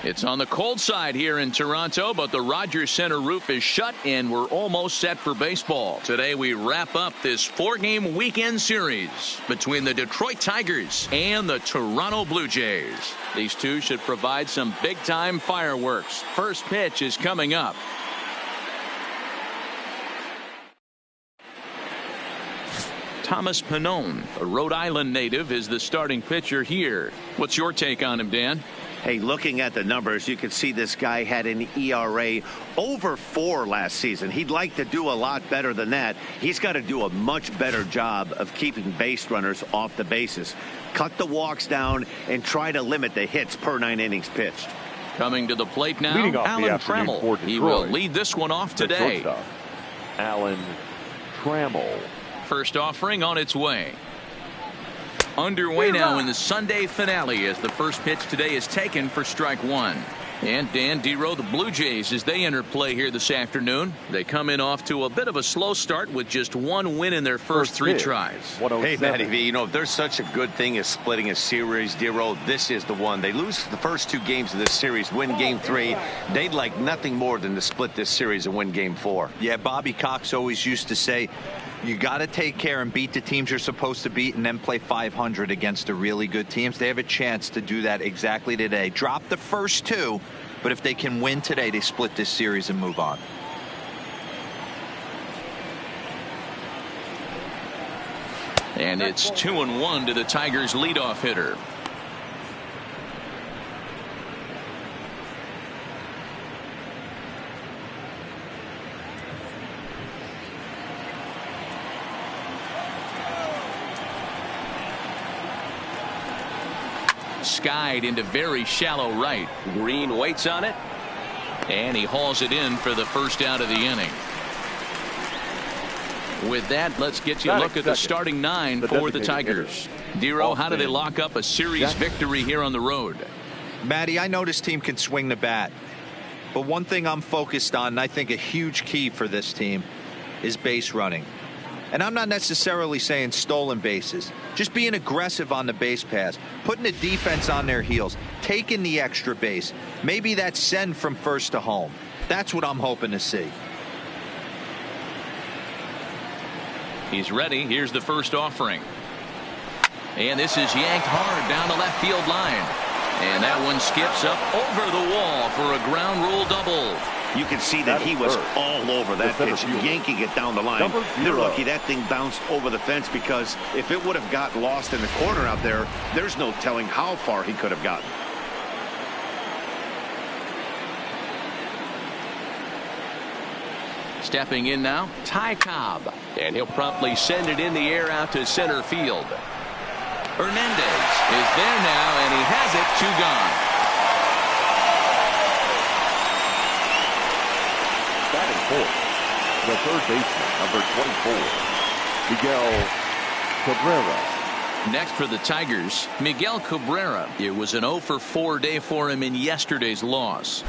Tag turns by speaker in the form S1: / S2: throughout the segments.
S1: It's on the cold side here in Toronto, but the Rogers Center roof is shut and we're almost set for baseball. Today we wrap up this 4-game weekend series between the Detroit Tigers and the Toronto Blue Jays. These two should provide some big-time fireworks. First pitch is coming up. Thomas Pannone, a Rhode Island native, is the starting pitcher here. What's your take on him, Dan?
S2: Hey, looking at the numbers, you can see this guy had an ERA over 4 last season. He'd like to do a lot better than that. He's got to do a much better job of keeping base runners off the bases. Cut the walks down and try to limit the hits per 9 innings pitched.
S1: Coming to the plate now, Alan Trammell. He will lead this one off today.
S3: Alan Trammell.
S1: First offering on its way. Underway now in the Sunday finale as the first pitch today is taken for strike 1. And Dan Dero, the Blue Jays, as they enter play here this afternoon, they come in off to a bit of a slow start with just 1 win in their first 3 tries.
S4: Hey, Matty V, you know, if there's such a good thing as splitting a series, Dero, this is the one. They lose the first 2 games of this series, win game 3. They'd like nothing more than to split this series and win game 4.
S5: Yeah, Bobby Cox always used to say, you got to take care and beat the teams you're supposed to beat and then play 500 against the really good teams. They have a chance to do that exactly today. Drop the first 2, but if they can win today, they split this series and move on.
S1: And it's 2-1 to the Tigers' leadoff hitter. Skied into very shallow right. Green waits on it, and he hauls it in for the first out of the inning. With that, let's get you a look at the starting 9 for the Tigers. Dero, how do they lock up a series victory here on the road?
S5: Matty, I know this team can swing the bat, but one thing I'm focused on, and I think a huge key for this team, is base running. And I'm not necessarily saying stolen bases, just being aggressive on the base pass, putting the defense on their heels, taking the extra base. Maybe that's send from first to home. That's what I'm hoping to see.
S1: He's ready. Here's the first offering. And this is yanked hard down the left field line. And that one skips up over the wall for a ground rule double.
S2: You can see that he was all over that pitch, yanking it down the line. They're lucky that thing bounced over the fence, because if it would have got lost in the corner out there, there's no telling how far he could have gotten.
S1: Stepping in now, Ty Cobb. And he'll promptly send it in the air out to center field. Hernandez is there now, and he has it. 2 gone.
S3: Batting fourth, the third baseman, number 24, Miguel Cabrera.
S1: Next for the Tigers, Miguel Cabrera. It was an 0 for 4 day for him in yesterday's loss.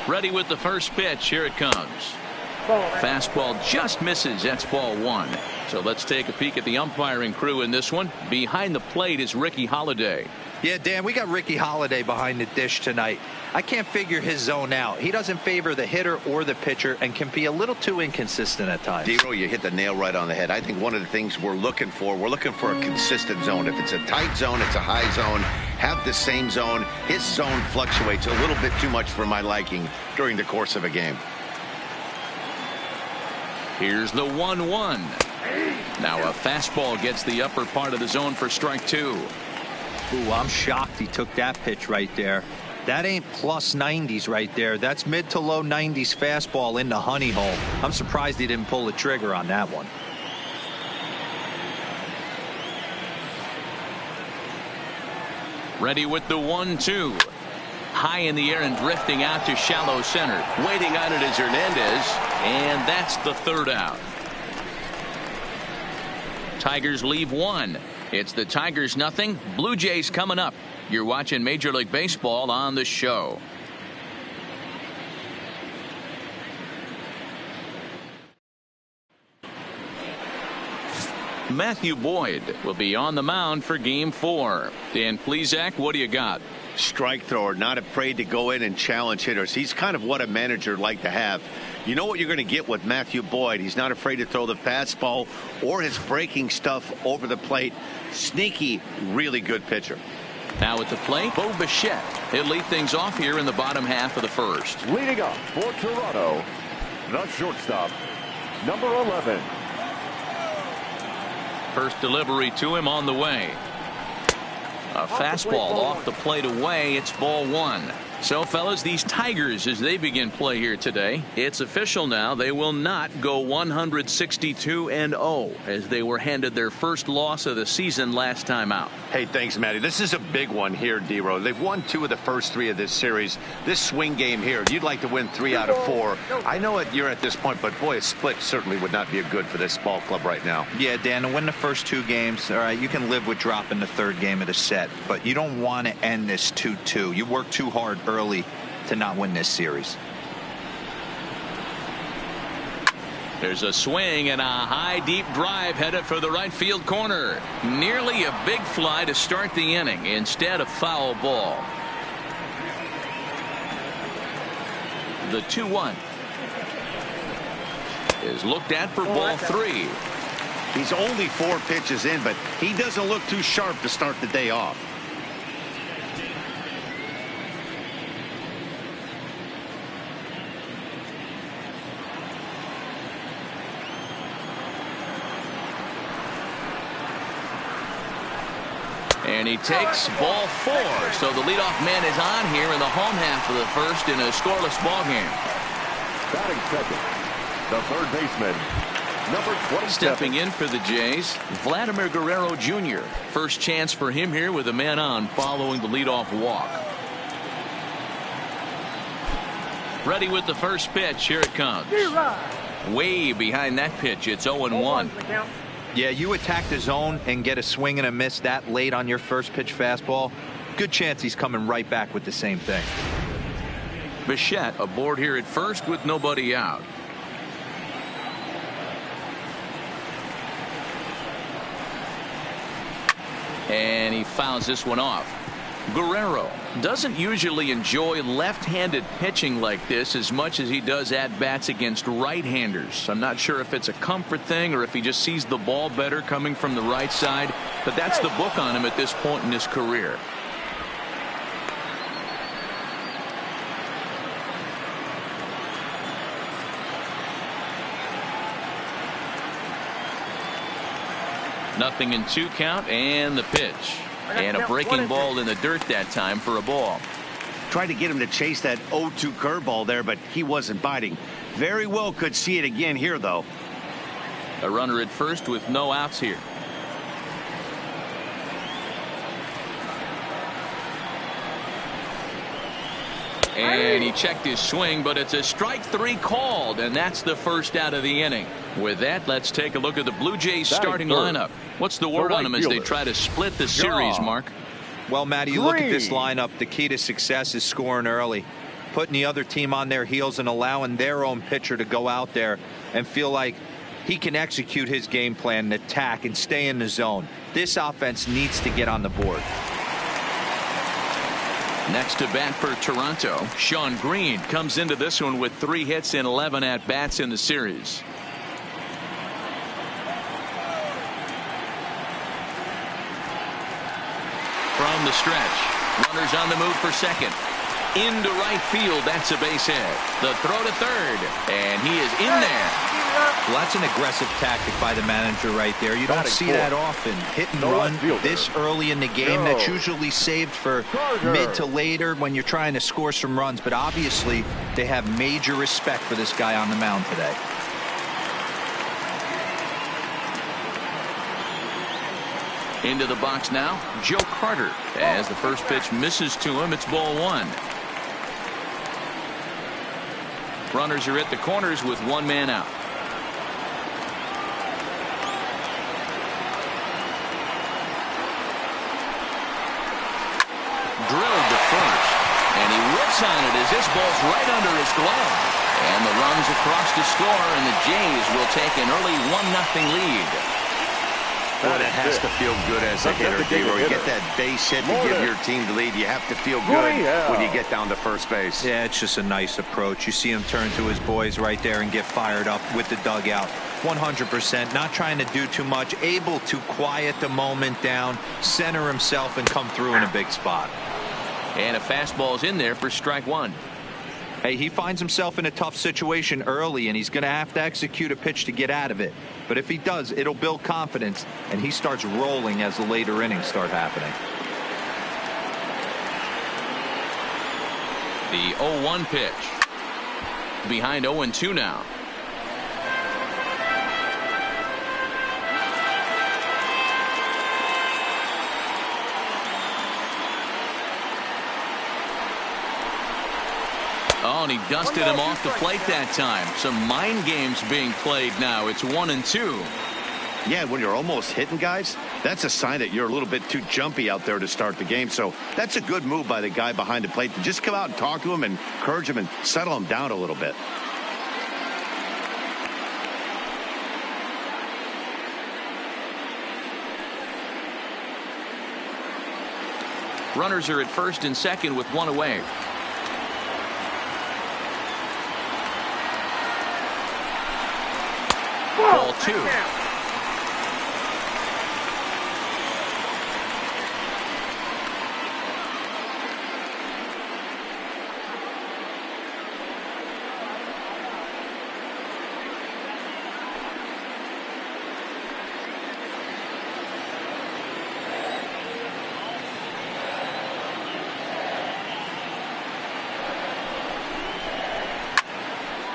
S1: Ready with the first pitch. Here it comes. Fastball just misses. That's ball 1. So let's take a peek at the umpiring crew in this one. Behind the plate is Ricky Holiday.
S5: Yeah, Dan, we got Ricky Holiday behind the dish tonight. I can't figure his zone out. He doesn't favor the hitter or the pitcher and can be a little too inconsistent at times.
S4: Dero, you hit the nail right on the head. I think one of the things we're looking for a consistent zone. If it's a tight zone, it's a high zone. Have the same zone. His zone fluctuates a little bit too much for my liking during the course of a game.
S1: Here's the 1-1. Now a fastball gets the upper part of the zone for strike 2.
S5: Ooh, I'm shocked he took that pitch right there. That ain't plus 90s right there. That's mid to low 90s fastball in the honey hole. I'm surprised he didn't pull the trigger on that one.
S1: Ready with the 1-2. High in the air and drifting out to shallow center. Waiting on it is Hernandez, and that's the 3rd out. Tigers leave 1. It's the Tigers 0, Blue Jays coming up. You're watching Major League Baseball on the show. Matthew Boyd will be on the mound for Game 4. Dan Plesac, what do you got?
S2: Strike thrower, not afraid to go in and challenge hitters. He's kind of what a manager like to have. You know what you're going to get with Matthew Boyd. He's not afraid to throw the fastball or his breaking stuff over the plate. Sneaky, really good pitcher.
S1: Now at the plate, Bo Bichette. He'll lead things off here in the bottom half of the first.
S3: Leading up for Toronto, the shortstop, number 11.
S1: First delivery to him on the way. A fastball off the plate away. It's ball 1. So, fellas, these Tigers, as they begin play here today, it's official now. They will not go 162-0 as they were handed their first loss of the season last time out.
S2: Hey, thanks, Matty. This is a big one here, D-Row. They've won 2 of the first 3 of this series. This swing game here, you'd like to win 3 out of 4. I know you're at this point, but boy, a split certainly would not be a good for this ball club right now.
S5: Yeah, Dan, to win the first 2 games, all right, you can live with dropping the 3rd game of the set, but you don't want to end this 2-2. You work too hard early to not win this series.
S1: There's a swing and a high deep drive headed for the right field corner. Nearly a big fly to start the inning. Instead, a foul ball. The 2-1 is looked at for ball 3.
S2: He's only 4 pitches in, but he doesn't look too sharp to start the day off.
S1: And he takes ball 4. So the leadoff man is on here in the home half of the first in a scoreless ball game.
S3: Batting second, the third baseman, number 27.
S1: Stepping in for the Jays, Vladimir Guerrero Jr. First chance for him here with a man on following the leadoff walk. Ready with the first pitch. Here it comes. Way behind that pitch. It's 0-1.
S5: Yeah, you attack the zone and get a swing and a miss that late on your first pitch fastball. Good chance he's coming right back with the same thing.
S1: Bichette aboard here at first with nobody out. And he fouls this one off. Guerrero doesn't usually enjoy left-handed pitching like this as much as he does at-bats against right-handers. I'm not sure if it's a comfort thing or if he just sees the ball better coming from the right side, but that's the book on him at this point in his career. Nothing in 2 count and the pitch. And a breaking ball in the dirt that time for a ball.
S2: Tried to get him to chase that 0-2 curveball there, but he wasn't biting. Very well could see it again here, though.
S1: A runner at first with no outs here. And he checked his swing, but it's a strike 3 called, and that's the first out of the inning. With that, let's take a look at the Blue Jays starting lineup. What's the word on them as they try to split the series, Mark?
S5: Well, Matty, you look at this lineup, the key to success is scoring early, putting the other team on their heels and allowing their own pitcher to go out there and feel like he can execute his game plan and attack and stay in the zone. This offense needs to get on the board.
S1: Next to bat for Toronto, Sean Green comes into this one with 3 hits and 11 at-bats in the series. From the stretch, runners on the move for second. Into right field, that's a base hit. The throw to third, and he is in there.
S5: Well, that's an aggressive tactic by the manager right there. You don't see that often. Hit and run this early in the game. That's usually saved for mid to later when you're trying to score some runs. But obviously, they have major respect for this guy on the mound today.
S1: Into the box now, Joe Carter. As the first pitch misses to him, it's ball 1. Runners are at the corners with 1 man out. Drilled to first, and he whips on it as this ball's right under his glove. And the runs across to score, and the Jays will take an early 1-0 lead.
S2: Well, that has to feel good as a hitter, Hero. You get that base hit to give your team the lead. You have to feel good when you get down to first base.
S5: Yeah, it's just a nice approach. You see him turn to his boys right there and get fired up with the dugout. 100%, not trying to do too much, able to quiet the moment down, center himself, and come through in a big spot.
S1: And a fastball's in there for strike one.
S5: Hey, he finds himself in a tough situation early, and he's going to have to execute a pitch to get out of it. But if he does, it'll build confidence, and he starts rolling as the later innings start happening.
S1: The 0-1 pitch. Behind 0-2 now. Oh, and he dusted him off the plate that time. Some mind games being played now. It's 1-2.
S2: Yeah, when you're almost hitting guys, that's a sign that you're a little bit too jumpy out there to start the game. So that's a good move by the guy behind the plate to just come out and talk to him and encourage him and settle him down a little bit.
S1: Runners are at first and second with one away. Ball two.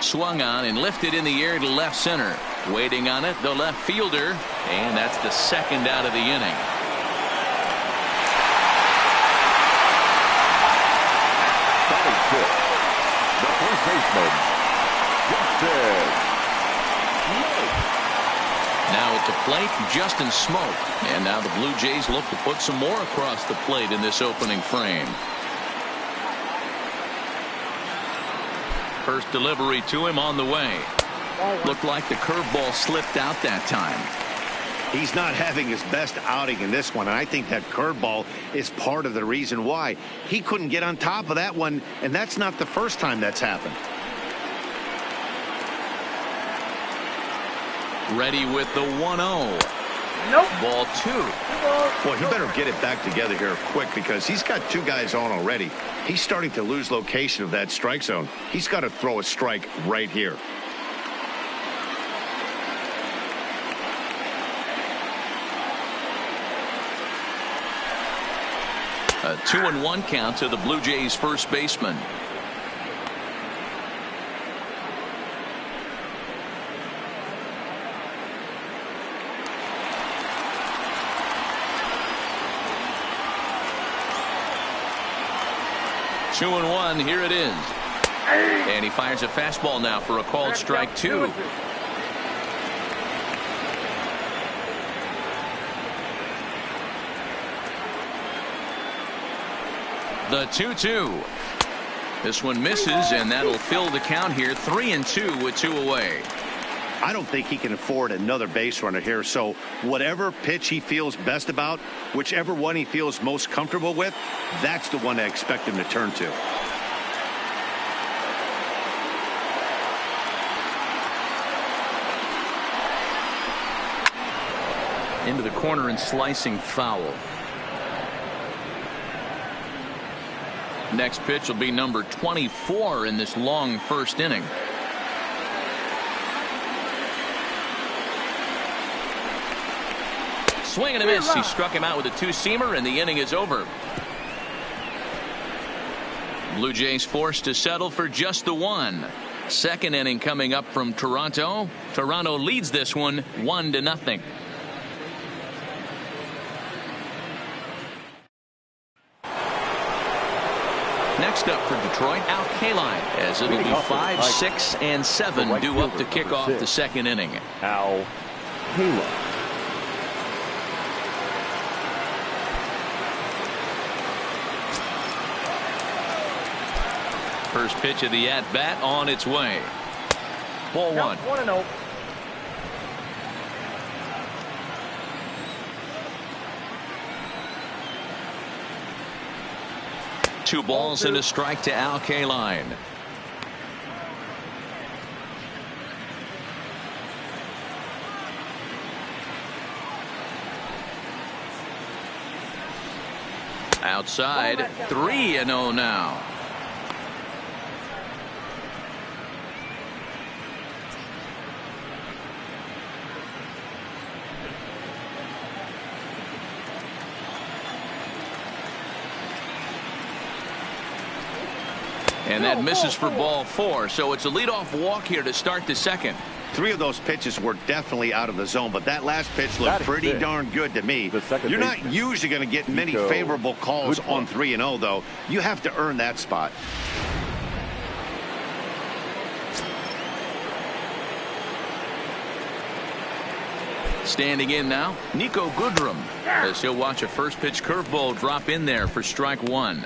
S1: Swung on and lifted in the air to left center. Waiting on it, the left fielder, and that's the second out of the inning.
S3: Batting fifth, the first baseman, Justin Smoke.
S1: Now at the plate, Justin Smoke. And now the Blue Jays look to put some more across the plate in this opening frame. First delivery to him on the way. Looked like the curveball slipped out that time.
S2: He's not having his best outing in this one, and I think that curveball is part of the reason why. He couldn't get on top of that one, and that's not the first time that's happened.
S1: Ready with the 1-0. Nope. Ball two.
S2: Boy, he better get it back together here quick because he's got two guys on already. He's starting to lose location of that strike zone. He's got to throw a strike right here.
S1: A 2-1 count to the Blue Jays first baseman. Two and one, here it is. And he fires a fastball now for a called strike two. The 2-2. This one misses, and that'll fill the count here. 3-2 with two away.
S2: I don't think he can afford another base runner here, so whatever pitch he feels best about, whichever one he feels most comfortable with, that's the one I expect him to turn to.
S1: Into the corner and slicing foul. Next pitch will be number 24 in this long first inning. Swing and a miss. He struck him out with a two-seamer, and the inning is over. Blue Jays forced to settle for just the one. Second inning coming up from Toronto. Toronto leads this one 1-0. Next up for Detroit, Al Kaline, as it'll be 5, 6, and 7 due up to kick off the second inning.
S3: Al Kaline.
S1: First pitch of the at-bat on its way. Ball one.
S6: 1-0.
S1: 2 balls and a strike to Al Kaline. Outside, 3-0 now. And that misses for ball 4, so it's a leadoff walk here to start the second.
S2: 3 of those pitches were definitely out of the zone, but that last pitch looked pretty darn good to me. You're not usually going to get many favorable calls on 3-0, though. You have to earn that spot.
S1: Standing in now, Nico Goodrum, as he'll watch a first pitch curveball drop in there for strike 1.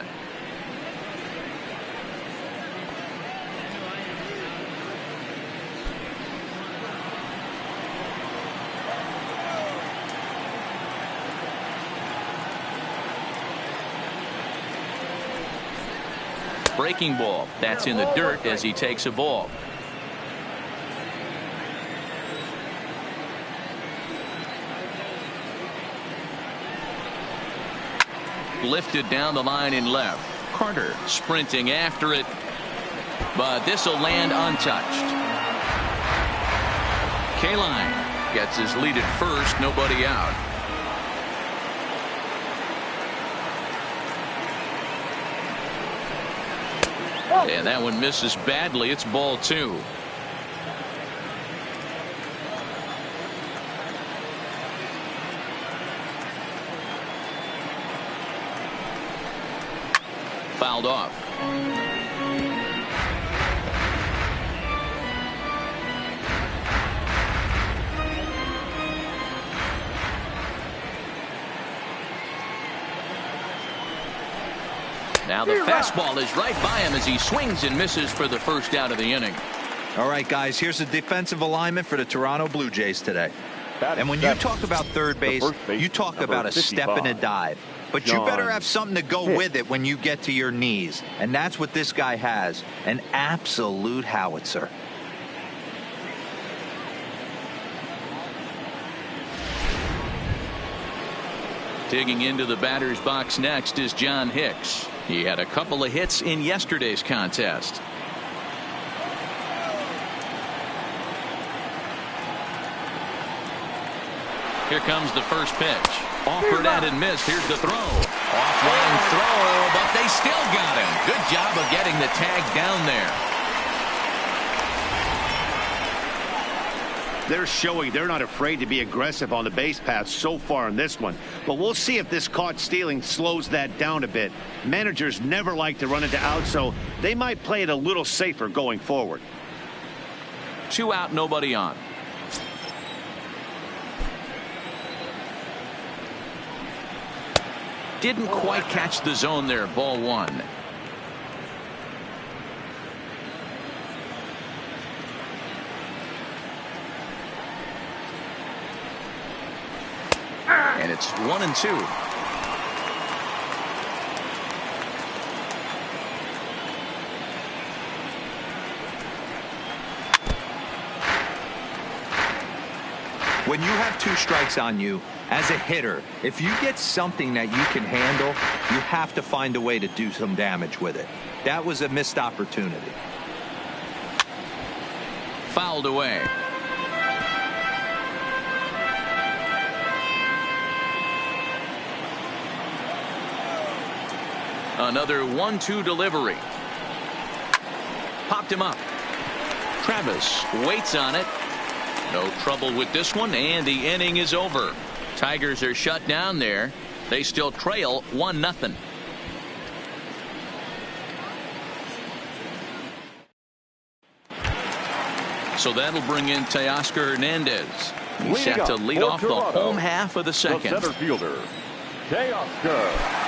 S1: Breaking ball. That's in the dirt as he takes a ball. Lifted down the line in left. Carter sprinting after it, but this will land untouched. Kaline gets his lead at first, nobody out. And that one misses badly. It's ball 2. Fouled off. Now the fastball is right by him as he swings and misses for the first out of the inning.
S5: All right, guys, here's the defensive alignment for the Toronto Blue Jays today. And when you talk about third base, you talk about a step and a dive. But you better have something to go with it when you get to your knees. And that's what this guy has, an absolute howitzer.
S1: Digging into the batter's box next is John Hicks. He had a couple of hits in yesterday's contest. Here comes the first pitch. Offered at and missed. Here's the throw. Off-line throw, but they still got him. Good job of getting the tag down there.
S2: They're showing they're not afraid to be aggressive on the base path so far in this one. But we'll see if this caught stealing slows that down a bit. Managers never like to run into outs, so they might play it a little safer going forward.
S1: 2 out, nobody on. Didn't quite catch the zone there. Ball 1. And it's 1-2.
S5: When you have 2 strikes on you, as a hitter, if you get something that you can handle, you have to find a way to do some damage with it. That was a missed opportunity.
S1: Fouled away. Another 1-2 delivery. Popped him up. Travis waits on it. No trouble with this one, and the inning is over. Tigers are shut down there. They still trail 1-0. So that'll bring in Teoscar Hernandez. He's set to lead off the home half of the second.
S3: The center fielder, Teoscar.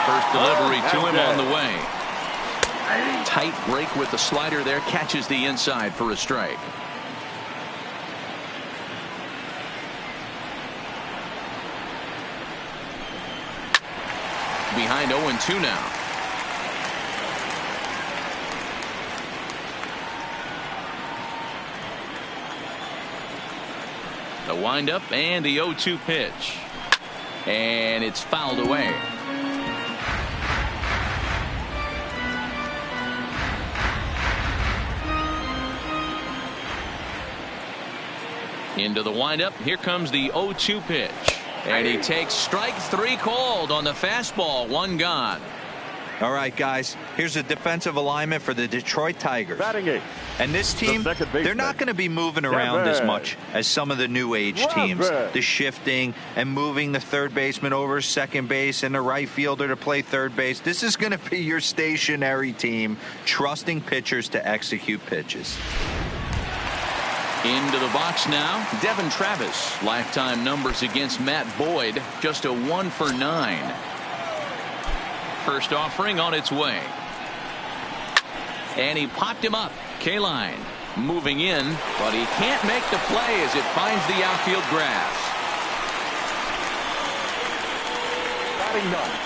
S1: First delivery to him on the way. Tight break with the slider there. Catches the inside for a strike. Behind 0-2 now. The windup and the 0-2 pitch. And it's fouled away. Into the windup. Here comes the 0-2 pitch. And he takes strike 3 called on the fastball. 1 gone.
S5: All right, guys, here's a defensive alignment for the Detroit Tigers.
S3: Batting eighth.
S5: And this team, they're not going to be moving around as much as some of the new age teams. The shifting and moving the third baseman over second base and the right fielder to play third base. This is going to be your stationary team, trusting pitchers to execute pitches.
S1: Into the box now, Devin Travis. Lifetime numbers against Matt Boyd, just a 1 for 9. First offering on its way. And he popped him up. K-line moving in, but he can't make the play as it finds the outfield grass.
S3: Batting ninth,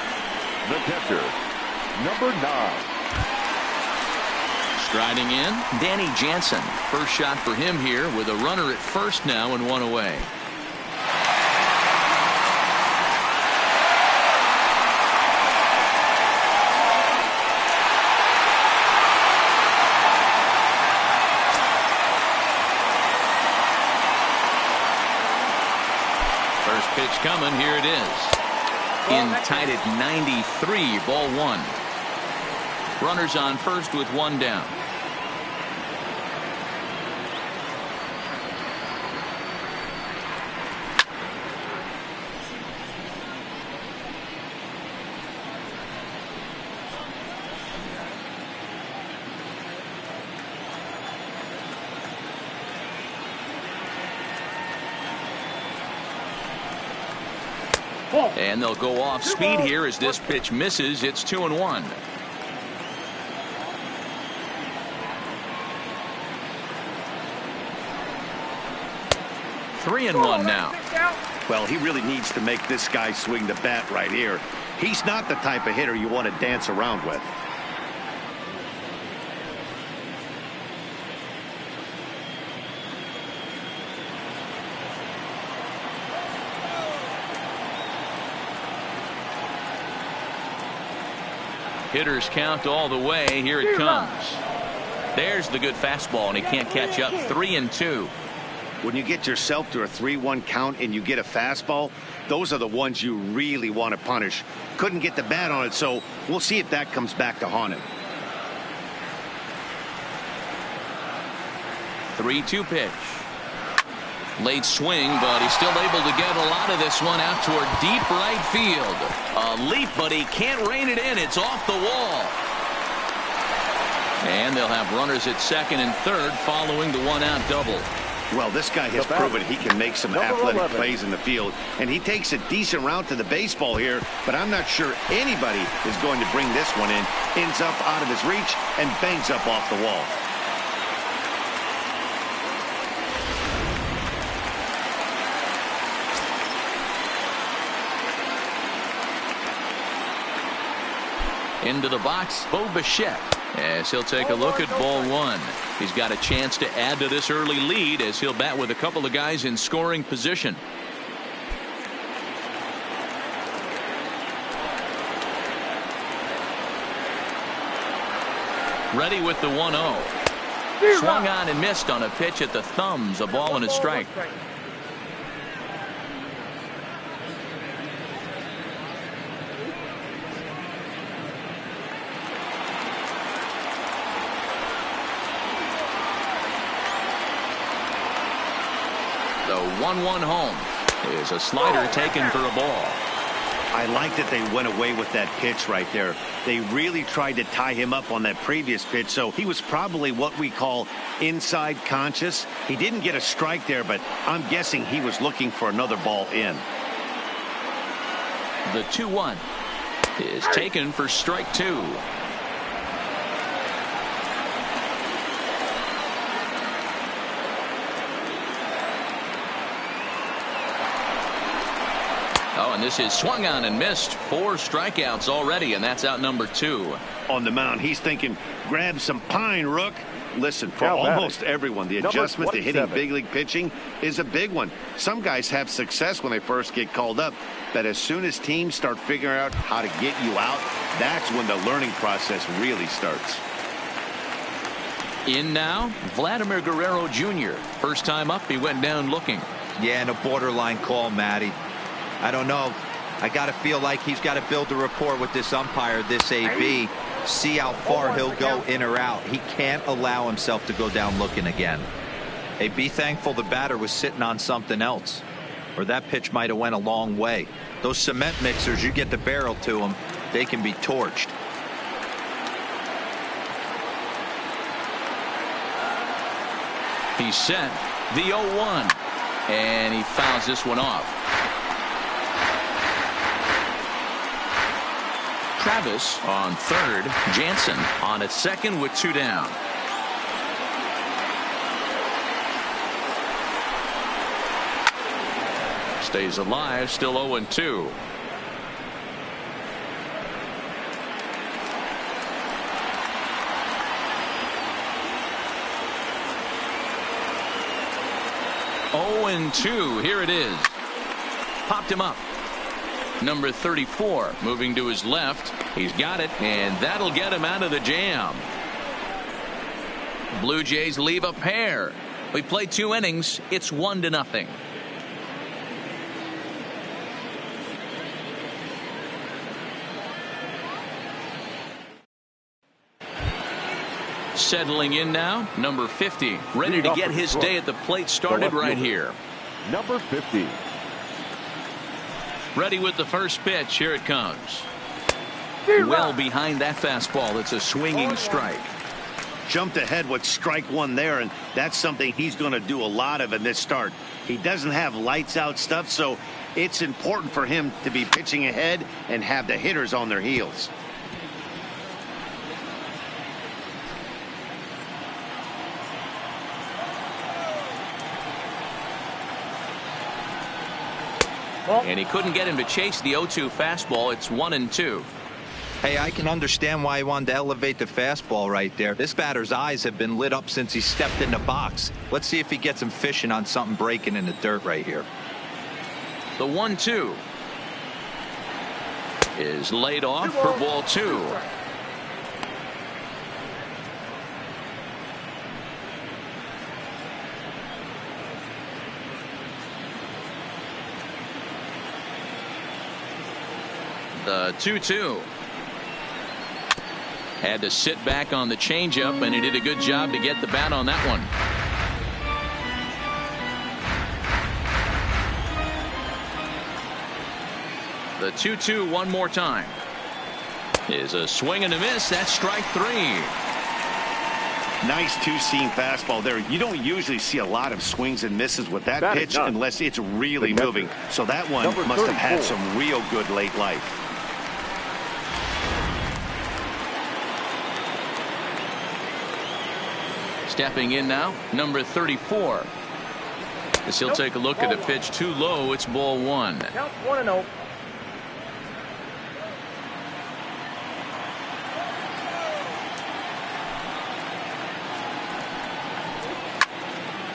S3: the catcher, number 9.
S1: Striding in, Danny Jansen. First shot for him here with a runner at first now and 1 away. First pitch coming. Here it is. In tied at 93, ball 1. Runners on first with 1 down. And they'll go off speed here as this pitch misses. It's 2-1. Three and 1 now.
S2: Well, he really needs to make this guy swing the bat right here. He's not the type of hitter you want to dance around with.
S1: Hitters count all the way. Here it comes. There's the good fastball, and he can't catch up. 3-2.
S2: When you get yourself to a 3-1 count and you get a fastball, those are the ones you really want to punish. Couldn't get the bat on it, so we'll see if that comes back to haunt him.
S1: 3-2 pitch. Late swing, but he's still able to get a lot of this one out toward deep right field. A leap, but he can't rein it in. It's off the wall. And they'll have runners at second and third following the 1-out double.
S2: Well, this guy has proven he can make some athletic plays in the field, and he takes a decent route to the baseball here, but I'm not sure anybody is going to bring this one in. Ends up out of his reach and bangs up off the wall.
S1: Into the box, Bo Bichette, as he'll take a look at ball 1. He's got a chance to add to this early lead as he'll bat with a couple of guys in scoring position. Ready with the 1-0. Swung on and missed on a pitch at the thumbs. A ball and a strike. The 1-1 home is a slider taken for a ball.
S2: I like that they went away with that pitch right there. They really tried to tie him up on that previous pitch, so he was probably what we call inside conscious. He didn't get a strike there, but I'm guessing he was looking for another ball in.
S1: The 2-1 is taken for strike 2. Oh, and this is swung on and missed. 4 strikeouts already, and that's out number 2.
S2: On the mound, he's thinking, grab some pine, Rook. Listen, for almost everyone, the adjustment to hitting big league pitching is a big one. Some guys have success when they first get called up, but as soon as teams start figuring out how to get you out, that's when the learning process really starts.
S1: In now, Vladimir Guerrero Jr. First time up, he went down looking.
S5: Yeah, and a borderline call, Matty. I don't know. I got to feel like he's got to build a rapport with this umpire, this AB. See how far he'll go in or out. He can't allow himself to go down looking again. Hey, be thankful the batter was sitting on something else, or that pitch might have went a long way. Those cement mixers, you get the barrel to them, they can be torched.
S1: He's set. The 0-1. And he fouls this one off. Travis on third. Jansen on at second with 2 down. Stays alive, still 0-2. And 2. Here it is. Popped him up. Number 34 moving to his left. He's got it, and that'll get him out of the jam. Blue Jays leave a pair. We play 2 innings. It's 1-0. Settling in now, number 50, ready to get his day at the plate started right here.
S3: Number 50.
S1: Ready with the first pitch. Here it comes. Well behind that fastball. It's a swinging strike.
S2: Jumped ahead with strike 1 there, and that's something he's going to do a lot of in this start. He doesn't have lights out stuff, so it's important for him to be pitching ahead and have the hitters on their heels.
S1: And he couldn't get him to chase the 0-2 fastball. It's 1-2.
S5: Hey, I can understand why he wanted to elevate the fastball right there. This batter's eyes have been lit up since he stepped in the box. Let's see if he gets him fishing on something breaking in the dirt right here.
S1: The 1-2 is laid off for ball 2. The 2-2. Had to sit back on the changeup, and he did a good job to get the bat on that one. The 2-2 one more time. Is a swing and a miss. That's strike 3.
S2: Nice two-seam fastball there. You don't usually see a lot of swings and misses with that pitch unless it's really moving. So that one must have had some real good late life.
S1: Stepping in now, number 34. As he'll take a look at a pitch too low, it's ball 1.
S6: Count 1-0.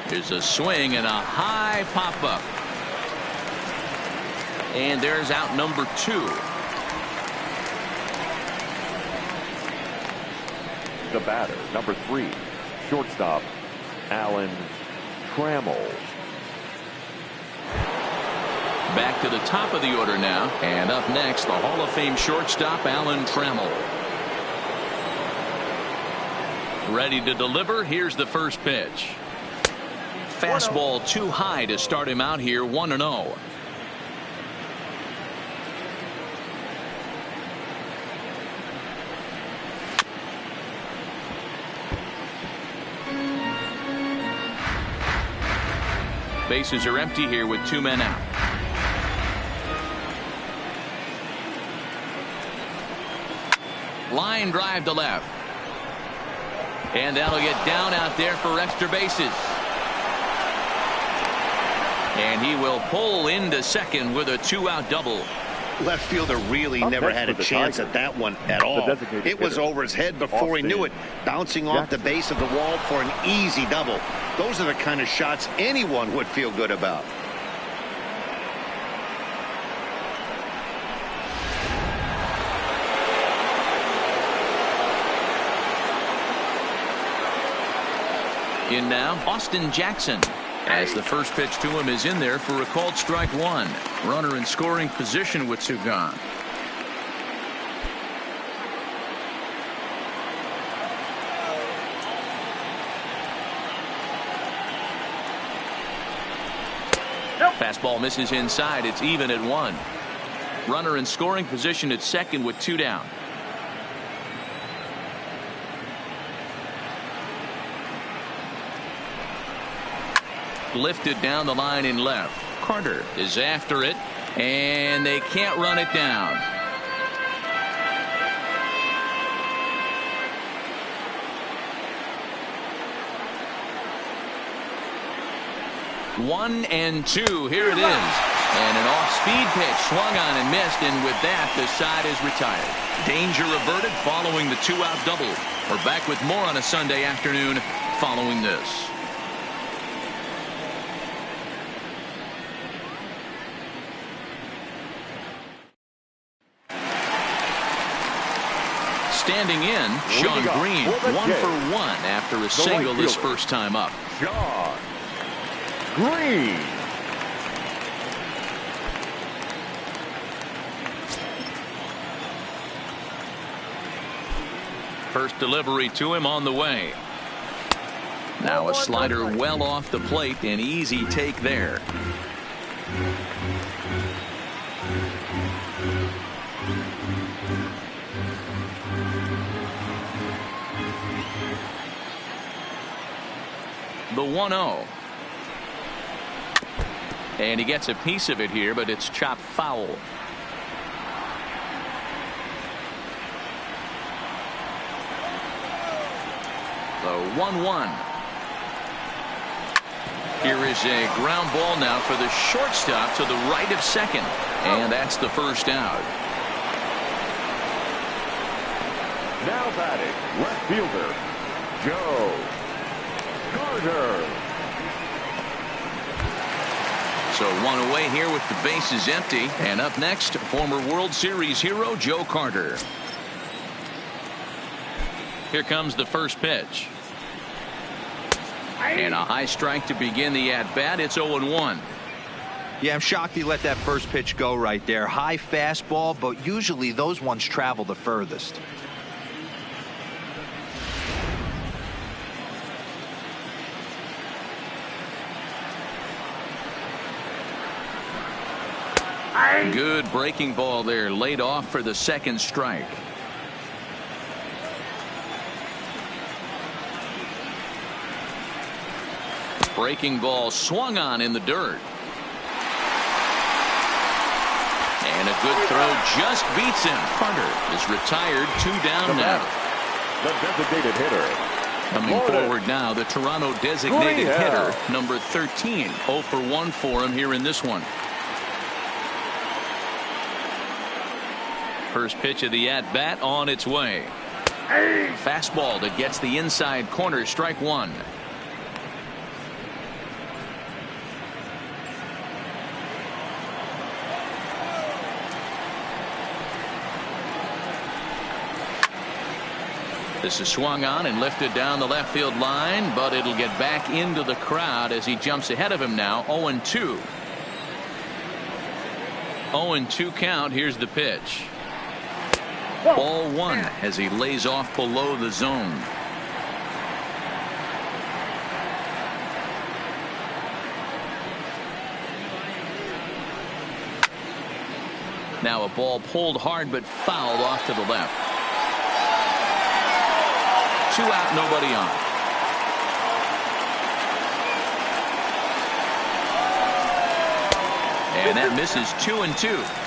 S1: Here's a swing and a high pop up. And there's out number 2.
S3: The batter, number 3. Shortstop, Alan Trammell.
S1: Back to the top of the order now. And up next, the Hall of Fame shortstop, Alan Trammell. Ready to deliver. Here's the first pitch. Fastball too high to start him out here, 1-0. Bases are empty here with 2 men out. Line drive to left. And that'll get down out there for extra bases. And he will pull into second with a 2-out double.
S2: Left fielder really never had a chance at that one at all. It was over his head before he knew it, bouncing off the base of the wall for an easy double. Those are the kind of shots anyone would feel good about.
S1: In now, Austin Jackson. As the first pitch to him is in there for a called strike one. Runner in scoring position with two gone. Fastball misses inside. It's even at one. Runner in scoring position at second with two down. Lifted down the line in left. Carter is after it, and they can't run it down. One and two. Here it is. And an off-speed pitch swung on and missed, and with that, the side is retired. Danger averted following the two-out double. We're back with more on a Sunday afternoon following this. Standing in, Sean Green, 1 for 1 after a single his first time up.
S3: Sean Green.
S1: First delivery to him on the way. Now a slider well off the plate, an easy take there. The 1-0. And he gets a piece of it here, but it's chopped foul. The 1-1. Here is a ground ball now for the shortstop to the right of second. And that's the first out.
S3: Now batting, left fielder, Joe Carter.
S1: So one away here with the bases empty. And up next, former World Series hero Joe Carter. Here comes the first pitch. And a high strike to begin the at-bat. It's 0-1.
S5: Yeah, I'm shocked he let that first pitch go right there. High fastball, but usually those ones travel the furthest.
S1: Good breaking ball there, laid off for the second strike. Breaking ball swung on in the dirt. And a good throw just beats him. Carter is retired, 2 down now.
S3: The designated hitter.
S1: Coming forward now, the Toronto designated hitter, number 13. 0 for 1 for him here in this one. First pitch of the at-bat on its way. Fastball that gets the inside corner, strike one. This is swung on and lifted down the left field line, but it'll get back into the crowd as he jumps ahead of him now. 0-2. 0-2 count. Here's the pitch. Ball one as he lays off below the zone. Now a ball pulled hard but fouled off to the left. 2 out, nobody on. And that misses 2-2.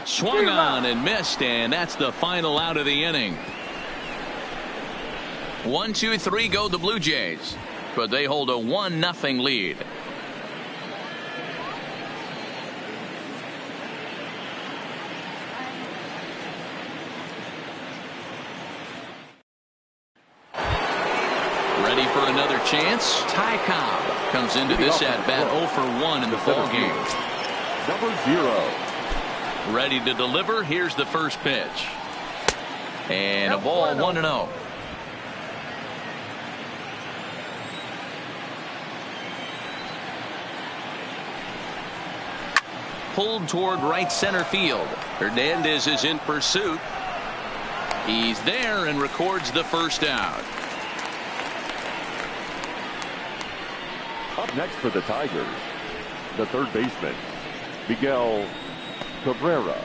S1: Swung on and missed, and that's the final out of the inning. 1-2-3 go the Blue Jays, but they hold a 1-0 lead. Ready for another chance? Ty Cobb comes into this at bat 0 for 1 in the ball game.
S3: Number 0.
S1: Ready to deliver. Here's the first pitch. And a ball 1-0. Pulled toward right center field. Hernandez is in pursuit. He's there and records the first out.
S3: Up next for the Tigers, the third baseman, Miguel Cabrera.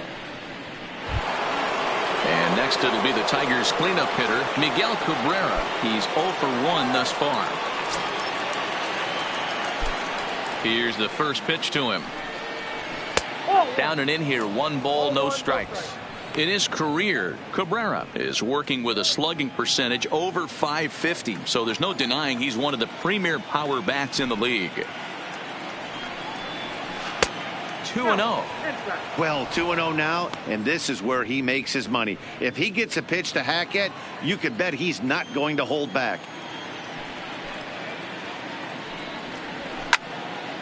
S1: And next it'll be the Tigers cleanup hitter, Miguel Cabrera. He's 0 for 1 thus far. Here's the first pitch to him. Down and in here, 1 ball, no strikes. In his career, Cabrera is working with a slugging percentage over .550, so there's no denying he's one of the premier power bats in the league. 2-0.
S2: Well, 2-0 now, and this is where he makes his money. If he gets a pitch to hack at, you can bet he's not going to hold back.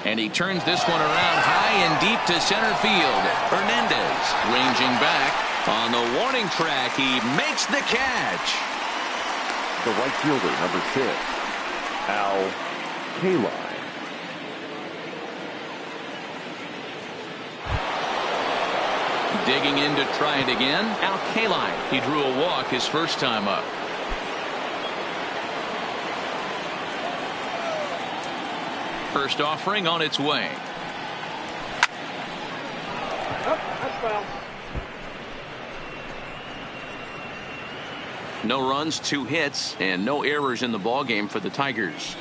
S1: And he turns this one around high and deep to center field. Hernandez ranging back. On the warning track, he makes the catch.
S3: The right fielder, number 6, Al Kaline.
S1: Digging in to try it again. Al Kaline. He drew a walk his first time up. First offering on its way.
S6: That's foul.
S1: No runs, 2 hits, and no errors in the ballgame for the Tigers.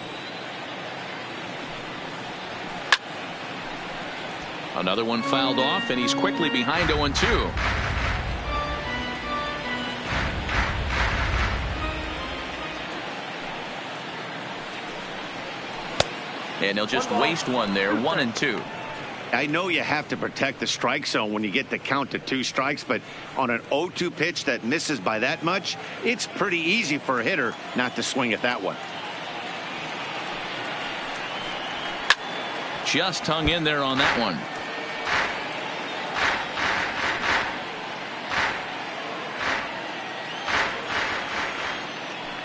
S1: Another one fouled off, and he's quickly behind 0-2. And he'll just waste one there, 1-2.
S2: I know you have to protect the strike zone when you get the count to 2 strikes, but on an 0-2 pitch that misses by that much, it's pretty easy for a hitter not to swing at that one.
S1: Just hung in there on that one.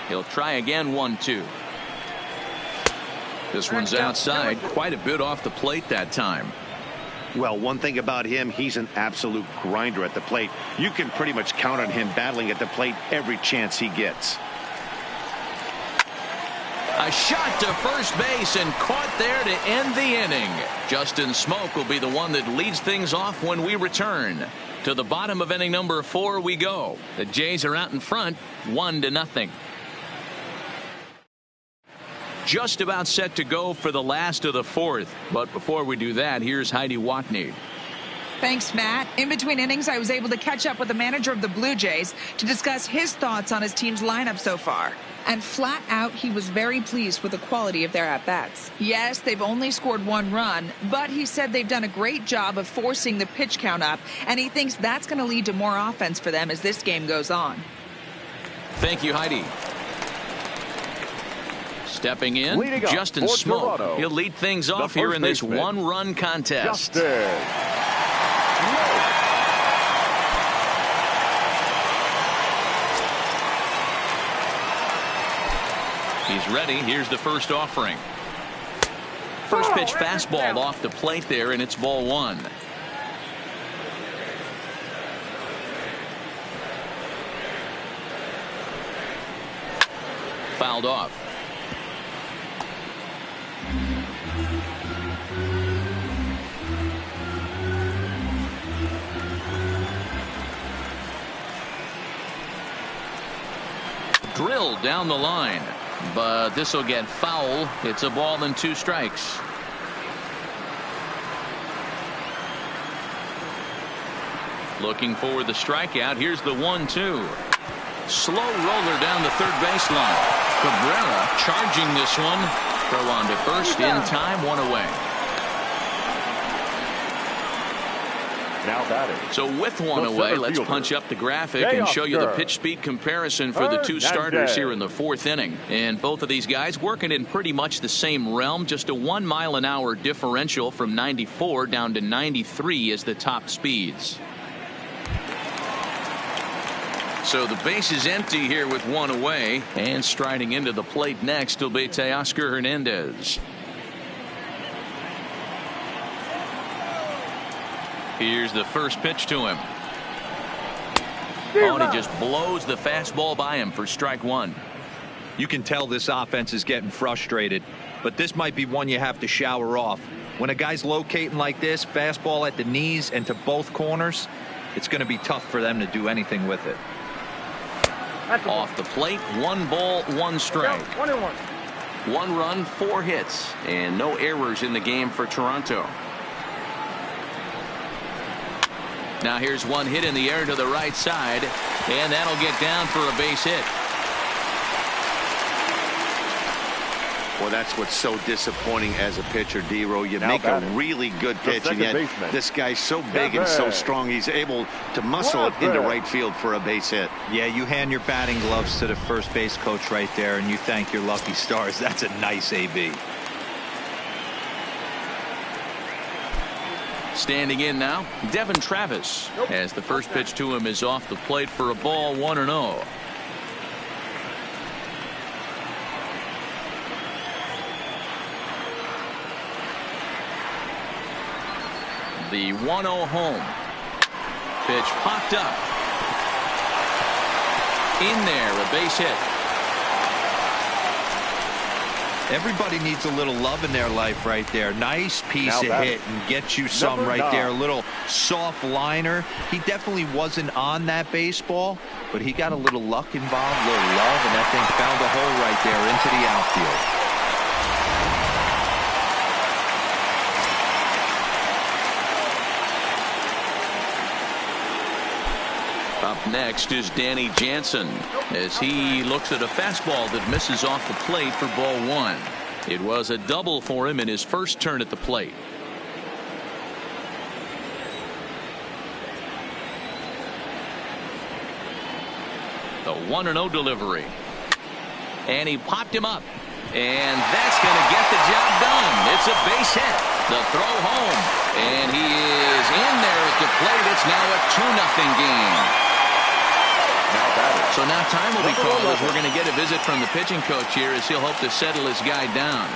S1: He'll try again, 1-2. This one's outside, quite a bit off the plate that time.
S2: Well, one thing about him, he's an absolute grinder at the plate. You can pretty much count on him battling at the plate every chance he gets.
S1: A shot to first base and caught there to end the inning. Justin Smoke will be the one that leads things off when we return. To the bottom of inning number 4 we go. The Jays are out in front, 1-0. Just about set to go for the last of the 4th. But before we do that, here's Heidi Watney.
S7: Thanks, Matt. In between innings, I was able to catch up with the manager of the Blue Jays to discuss his thoughts on his team's lineup so far. And flat out, he was very pleased with the quality of their at-bats. Yes, they've only scored 1 run, but he said they've done a great job of forcing the pitch count up, and he thinks that's going to lead to more offense for them as this game goes on.
S1: Thank you, Heidi. Stepping in,
S3: Leading
S1: Justin Smoke.
S3: Toronto,
S1: He'll lead things off here in this one-run contest.
S3: Justin.
S1: He's ready. Here's the first offering. First pitch fastball off the plate there, and it's ball 1. Fouled off. Drilled down the line, but this will get foul. It's a ball and 2 strikes. Looking for the strikeout. Here's the 1-2. Slow roller down the third baseline. Cabrera charging this one. Throw on to first in time, 1 away.
S3: Now batting.
S1: So with 1 away, let's punch up the graphic and show you the pitch speed comparison for the two starters here in the 4th inning. And both of these guys working in pretty much the same realm. Just a 1 mile an hour differential from 94 down to 93 is the top speeds. So the base is empty here with 1 away, and striding into the plate next will be Teoscar Hernandez. Here's the first pitch to him. Oh, and he just blows the fastball by him for strike 1.
S5: You can tell this offense is getting frustrated, but this might be one you have to shower off. When a guy's locating like this, fastball at the knees and to both corners, it's going to be tough for them to do anything with it.
S1: Off the plate, 1 ball, 1 strike. 1 run, 4 hits, and no errors in the game for Toronto. Now here's 1 hit in the air to the right side, and that'll get down for a base hit.
S2: Well, that's what's so disappointing as a pitcher, D-Row. You make a really good pitch, and yet this guy's so big and so strong, he's able to muscle it into right field for a base hit.
S5: Yeah, you hand your batting gloves to the first base coach right there, and you thank your lucky stars. That's a nice AB.
S1: Standing in now, Devin Travis, as the first pitch to him is off the plate for a ball, 1-0. The 1-0 home. Pitch popped up. In there, a base hit.
S5: Everybody needs a little love in their life right there. Nice piece of hit and get you some right there. A little soft liner. He definitely wasn't on that baseball, but he got a little luck involved, a little love, and that thing found a hole right there into the outfield.
S1: Up next is Danny Jansen as he looks at a fastball that misses off the plate for ball 1. It was a double for him in his first turn at the plate. The 1-0 delivery. And he popped him up. And that's going to get the job done. It's a base hit. The throw home. And he is in there at the plate. It's now a 2-0 game. So now time will be called as we're going to get a visit from the pitching coach here as he'll hope to settle his guy down.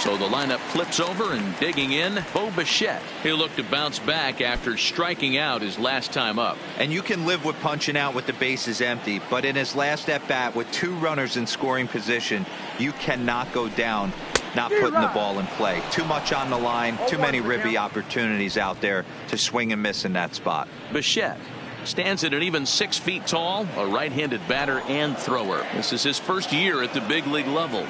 S1: So the lineup flips over, and digging in, Bo Bichette. He'll look to bounce back after striking out his last time up.
S5: And you can live with punching out with the bases empty, but in his last at bat with 2 runners in scoring position, you cannot go down not putting the ball in play. Too much on the line, too many ribby opportunities out there to swing and miss in that spot.
S1: Bichette stands at an even 6 feet tall, a right-handed batter and thrower. This is his first year at the big league level.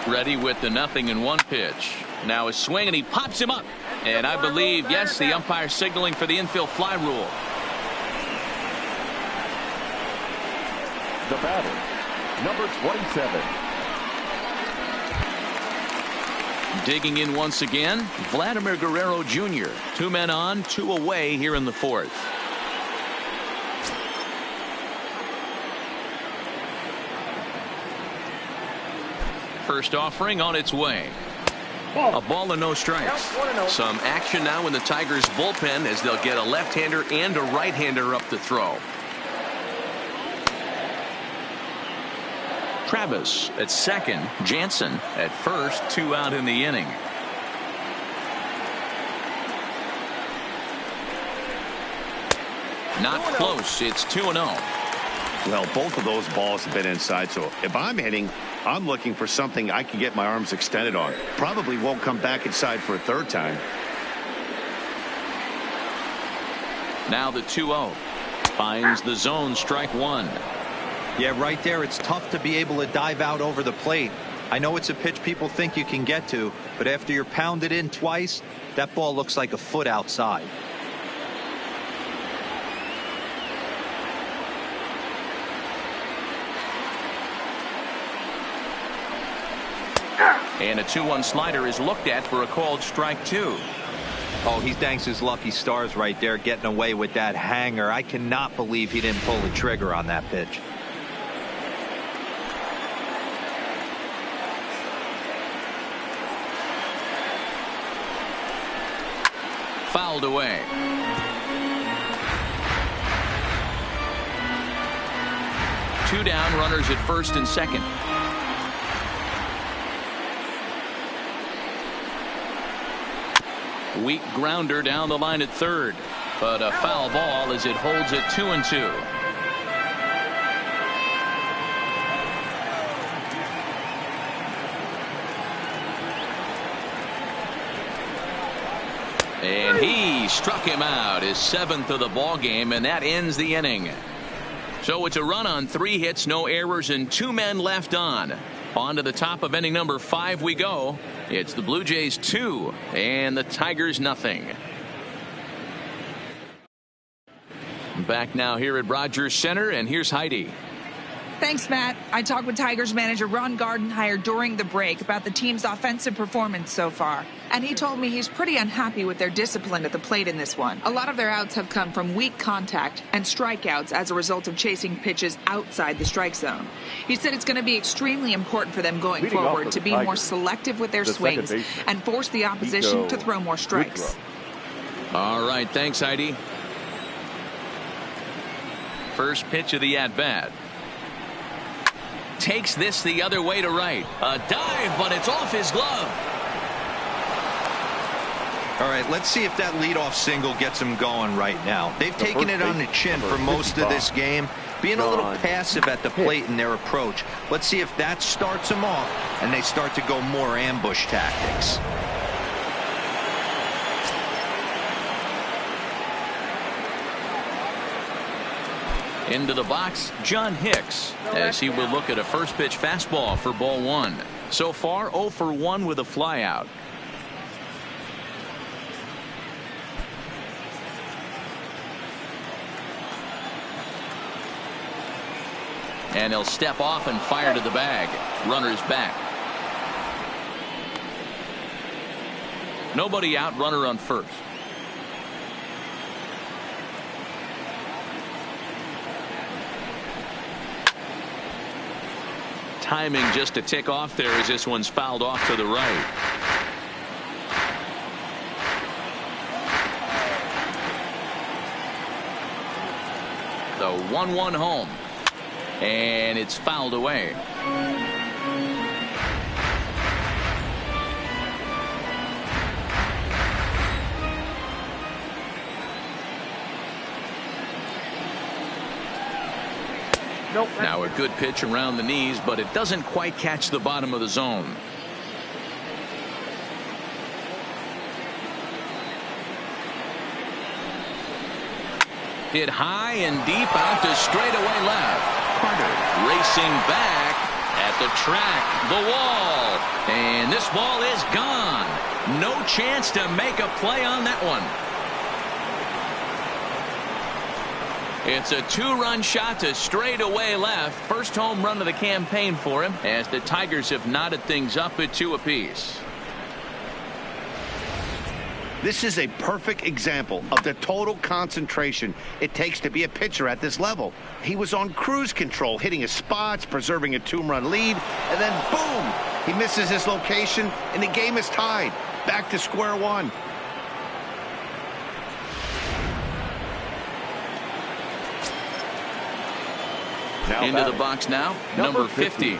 S1: Ready with the 0-1 pitch. Now a swing, and he pops him up. And I believe, yes, the umpire signaling for the infield fly rule.
S3: The batter, number 27.
S1: Digging in once again, Vladimir Guerrero Jr. 2 men on, 2 away here in the 4th. First offering on its way. A ball and no strikes. Some action now in the Tigers bullpen as they'll get a left-hander and a right-hander up to throw. Travis at second, Jansen at first, 2 out in the inning. Not close. It's 2-0.
S2: Well, both of those balls have been inside, so if I'm hitting, I'm looking for something I can get my arms extended on. Probably won't come back inside for a 3rd time.
S1: Now the 2-0. Finds the zone, strike 1.
S5: Yeah, right there, it's tough to be able to dive out over the plate. I know it's a pitch people think you can get to, but after you're pounded in twice, that ball looks like a foot outside.
S1: And a 2-1 slider is looked at for a called strike 2.
S5: Oh, he thanks his lucky stars right there, getting away with that hanger. I cannot believe he didn't pull the trigger on that pitch.
S1: Fouled away. Two down, runners at first and second. Weak grounder down the line at third, but a foul ball as it holds it 2-2. And he struck him out, his 7th of the ball game, and that ends the inning. So it's a run on 3 hits, no errors, and 2 men left on. On to the top of inning number 5 we go. It's the Blue Jays 2 and the Tigers nothing. Back now here at Rogers Center, and here's Heidi.
S7: Thanks, Matt. I talked with Tigers manager Ron Gardenhire during the break about the team's offensive performance so far. And he told me he's pretty unhappy with their discipline at the plate in this one. A lot of their outs have come from weak contact and strikeouts as a result of chasing pitches outside the strike zone. He said it's going to be extremely important for them going forward to be more selective with their swings and force the opposition to throw more strikes.
S1: All right, thanks, Heidi. First pitch of the at-bat. Takes this the other way to right. A dive, but it's off his glove.
S5: All right, let's see if that leadoff single gets him going right now. They've taken it on the chin for most of this game, being a little passive at the plate in their approach. Let's see if that starts them off and they start to go more ambush tactics.
S1: Into the box, John Hicks, as he will look at a first pitch fastball for ball 1. So far, 0 for 1 with a flyout. And he'll step off and fire to the bag. Runner's back. Nobody out, runner on first. Timing just a tick off there as this one's fouled off to the right. The 1-1 home. And it's fouled away. Now a good pitch around the knees, but it doesn't quite catch the bottom of the zone. Hit high and deep out to straightaway left. Carter racing back at the track, the wall, and this ball is gone. No chance to make a play on that one. It's a 2-run shot to straightaway left. First home run of the campaign for him, as the Tigers have knotted things up at 2 apiece.
S2: This is a perfect example of the total concentration it takes to be a pitcher at this level. He was on cruise control, hitting his spots, preserving a 2-run lead, and then boom, he misses his location, and the game is tied. Back to square one.
S1: Into the box now, number 50.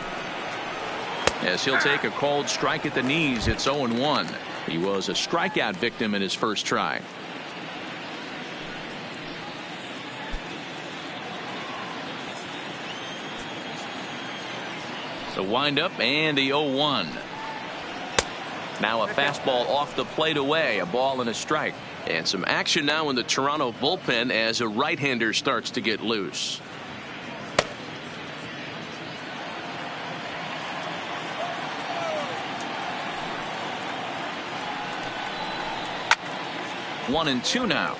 S1: As he'll take a cold strike at the knees, it's 0-1. He was a strikeout victim in his first try. So wind up and the 0-1. Now a fastball off the plate away, a ball and a strike. And some action now in the Toronto bullpen as a right-hander starts to get loose. 1-2 now.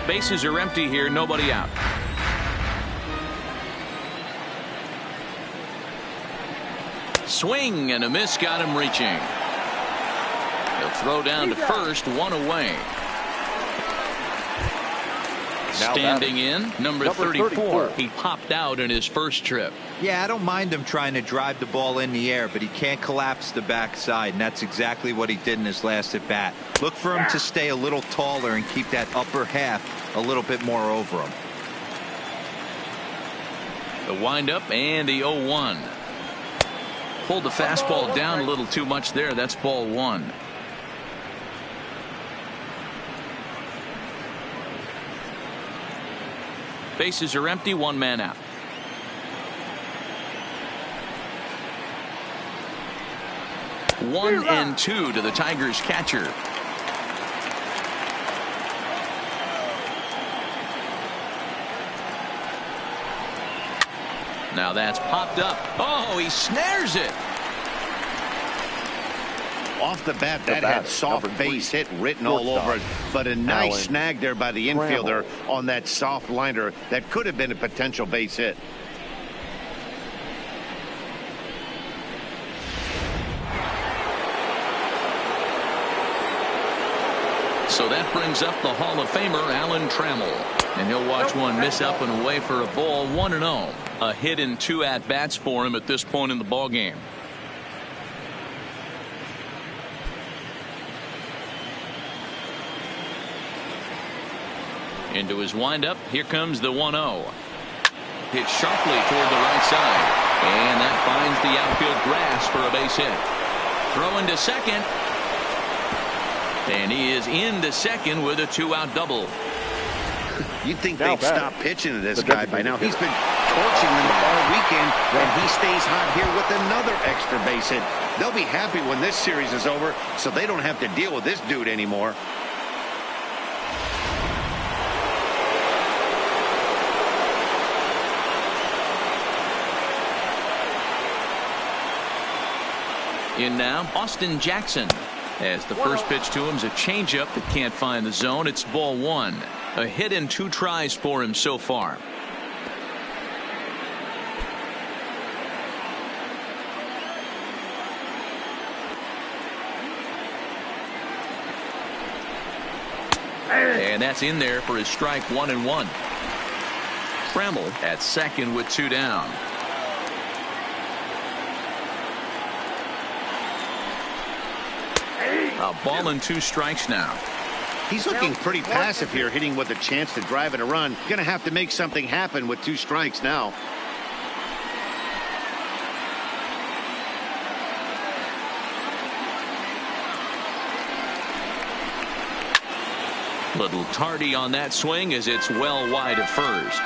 S1: Bases are empty here, nobody out. Swing and a miss, got him reaching. He'll throw down to first, one away. Standing in, number 34. He popped out in his first trip.
S5: Yeah, I don't mind him trying to drive the ball in the air, but he can't collapse the backside, and that's exactly what he did in his last at bat. Look for him to stay a little taller and keep that upper half a little bit more over him.
S1: The windup and the 0-1. Pulled the fastball down a little too much there. That's ball one. Bases are empty, one man out. One and two to the Tigers catcher. Now that's popped up. Oh, he snares it.
S2: Off the bat, that had soft base hit written all over it, but a nice snag there by the infielder on that soft liner that could have been a potential base hit.
S1: So that brings up the Hall of Famer Alan Trammell, and he'll watch one miss up and away for a ball. 1-0. A hit in 2 at-bats for him at this point in the ball game. Into his windup. Here comes the 1-0. Hit sharply toward the right side, and that finds the outfield grass for a base hit. Throw into second, and he is into second with a 2-out double.
S2: You'd think they'd stop pitching to this guy by now. He's been torching them all weekend, and he stays hot here with another extra base hit. They'll be happy when this series is over, so they don't have to deal with this dude anymore.
S1: In now, Austin Jackson. As the first pitch to him is a changeup that can't find the zone. It's ball one. A hit in 2 tries for him so far. And that's in there for his strike 1-1. Trammell at second with 2 down. A ball and 2 strikes now.
S2: He's looking pretty passive here, hitting with a chance to drive in a run. Going to have to make something happen with 2 strikes now.
S1: Little tardy on that swing as it's well wide of first.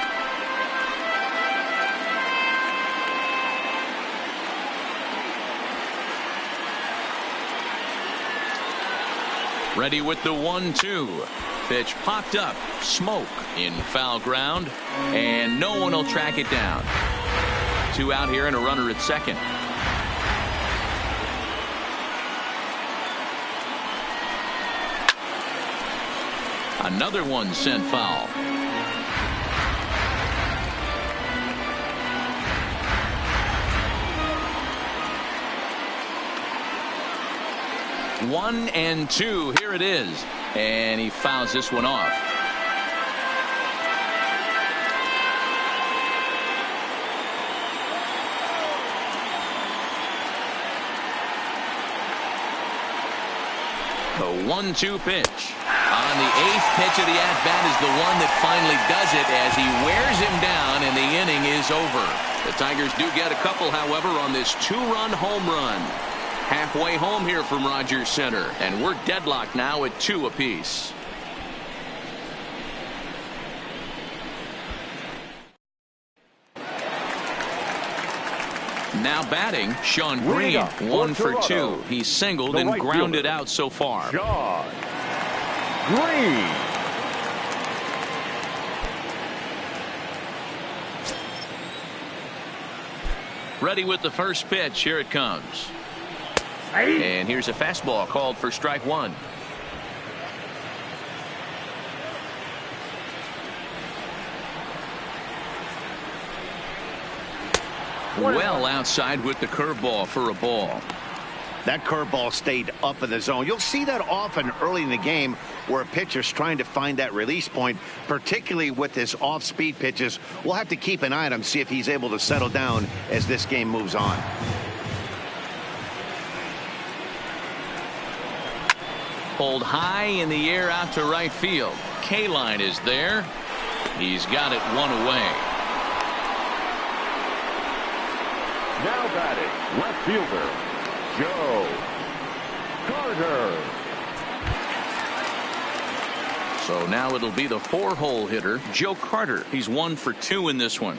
S1: Ready with the 1-2. Pitch popped up. Smoke in foul ground, and no one will track it down. 2 out here and a runner at second. Another one sent foul. One and 2. Here it is. And he fouls this one off. The 1-2 pitch. On the 8th pitch of the at-bat is the one that finally does it as he wears him down and the inning is over. The Tigers do get a couple, however, on this 2-run home run. Halfway home here from Rogers Center, and we're deadlocked now at 2 apiece. Now batting, Sean Green, 1 for 2. He's singled and grounded out so far.
S3: Sean Green.
S1: Ready with the first pitch. Here it comes. And here's a fastball called for strike one. Well outside with the curveball for a ball.
S2: That curveball stayed up in the zone. You'll see that often early in the game where a pitcher's trying to find that release point, particularly with his off-speed pitches. We'll have to keep an eye on him, see if he's able to settle down as this game moves on.
S1: Pulled high in the air out to right field. K-line is there. He's got it one away.
S3: Now batting, left fielder, Joe Carter.
S1: So now it'll be the 4-hole hitter, Joe Carter. He's 1 for 2 in this one.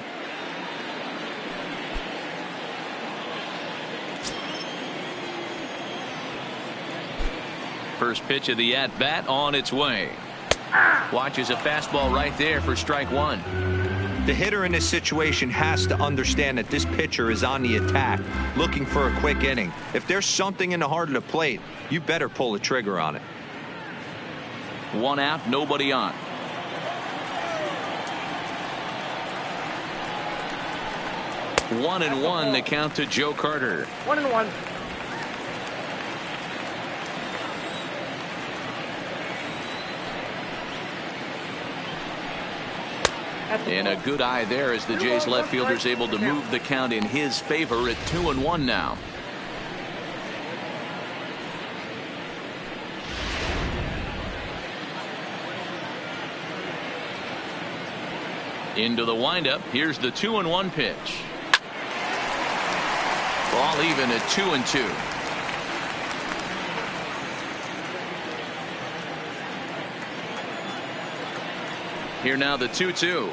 S1: First pitch of the at-bat on its way. Watches a fastball right there for strike one.
S5: The hitter in this situation has to understand that this pitcher is on the attack, looking for a quick inning. If there's something in the heart of the plate, you better pull the trigger on it.
S1: 1 out, nobody on. One and one, the count to Joe Carter.
S6: 1-1.
S1: And a good eye there as the Jays left fielder's able to move the count in his favor at 2-1 now. Into the windup. Here's the 2-1 pitch. Ball even at 2-2. Here now the 2-2.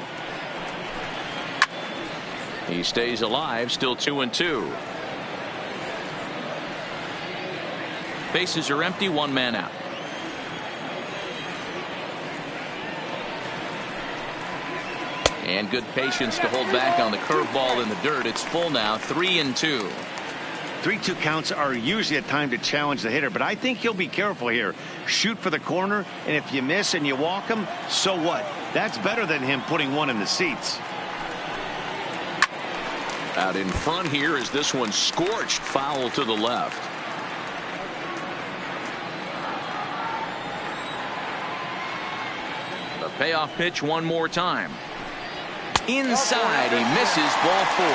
S1: He stays alive, still 2-2. Bases are empty, 1 man out. And good patience to hold back on the curveball in the dirt. It's full now, 3-2.
S2: 3-2 counts are usually a time to challenge the hitter, but I think he'll be careful here. Shoot for the corner, and if you miss and you walk him, so what? That's better than him putting one in the seats.
S1: Out in front here is this one scorched, foul to the left. The payoff pitch one more time. Inside, he misses, ball 4.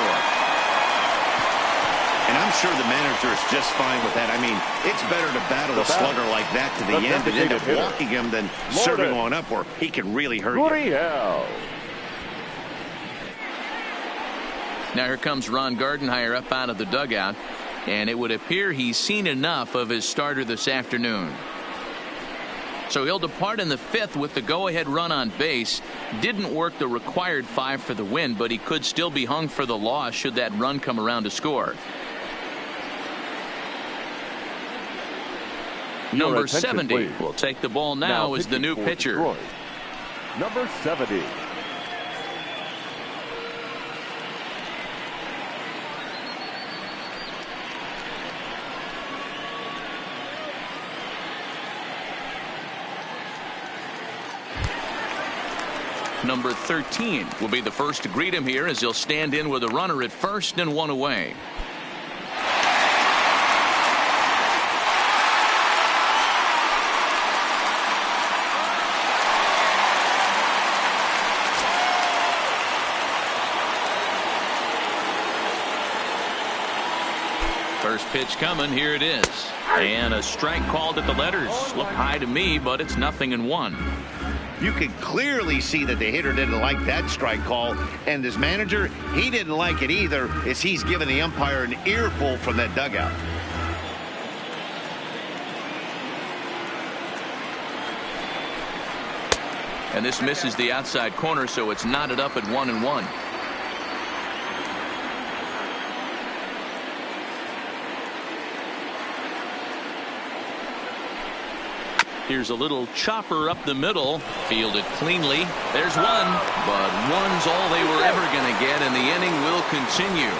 S2: And I'm sure the manager is just fine with that. I mean, it's better to battle a slugger like that to the end and end up walking him than serving one up where he can really hurt you.
S1: Now here comes Ron Gardenhire up out of the dugout, and it would appear he's seen enough of his starter this afternoon. So he'll depart in the 5th with the go-ahead run on base. Didn't work the required 5 for the win, but he could still be hung for the loss should that run come around to score. Number 70 will take the ball now as the new pitcher.
S3: Detroit, number 70.
S1: Number 13 will be the first to greet him here as he'll stand in with a runner at first and 1 away. First pitch coming. Here it is. And a strike called at the letters. Look high to me, but it's 0-1.
S2: You can clearly see that the hitter didn't like that strike call, and his manager, he didn't like it either, as he's giving the umpire an earful from that dugout.
S1: And this misses the outside corner, so it's knotted up at 1-1. Here's a little chopper up the middle, fielded cleanly. There's one, but one's all they were ever going to get, and the inning will continue.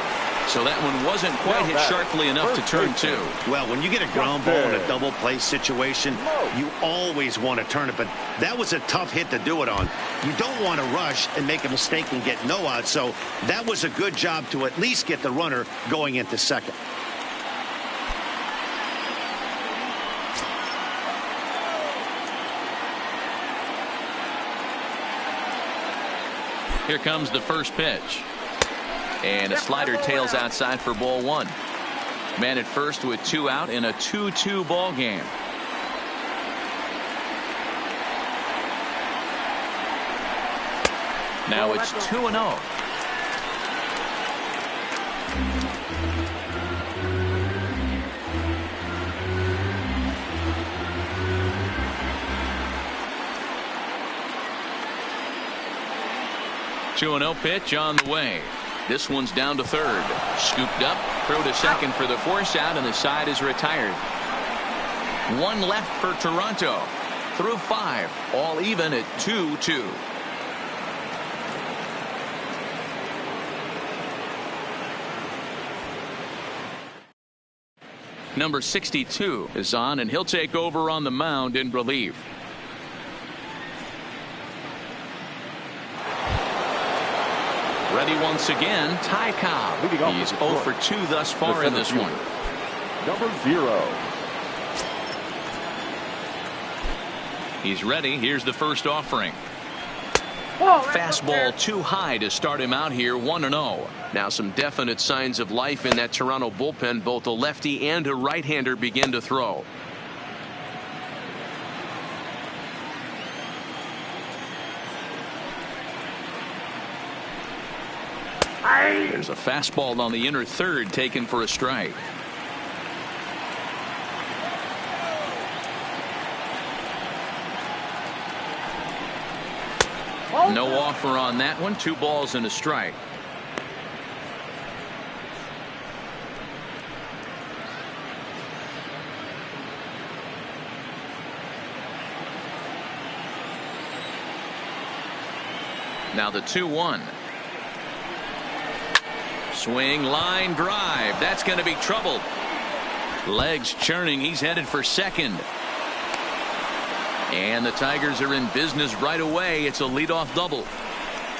S1: So that one wasn't quite hit sharply enough to turn two.
S2: Well, when you get a ground ball in a double play situation, you always want to turn it, but that was a tough hit to do it on. You don't want to rush and make a mistake and get no out, so that was a good job to at least get the runner going into second.
S1: Here comes the first pitch. And a slider tails outside for ball one. Man at first with 2 out in a 2-2 ball game. Now it's 2-0. Pitch on the way. This one's down to third. Scooped up, throw to second for the force out, and the side is retired. One left for Toronto. Through 5, all even at 2-2. Number 62 is on, and he'll take over on the mound in relief. Ready once again, Ty Cobb. He's 0 for 2 thus far in this one.
S3: Number 0.
S1: He's ready. Here's the first offering. Fastball too high to start him out here, 1-0. Now some definite signs of life in that Toronto bullpen. Both a lefty and a right-hander begin to throw. There's a fastball on the inner third taken for a strike. No offer on that one. 2 balls and a strike. Now the 2-1. Swing, line drive. That's going to be trouble. Legs churning. He's headed for second. And the Tigers are in business right away. It's a leadoff double.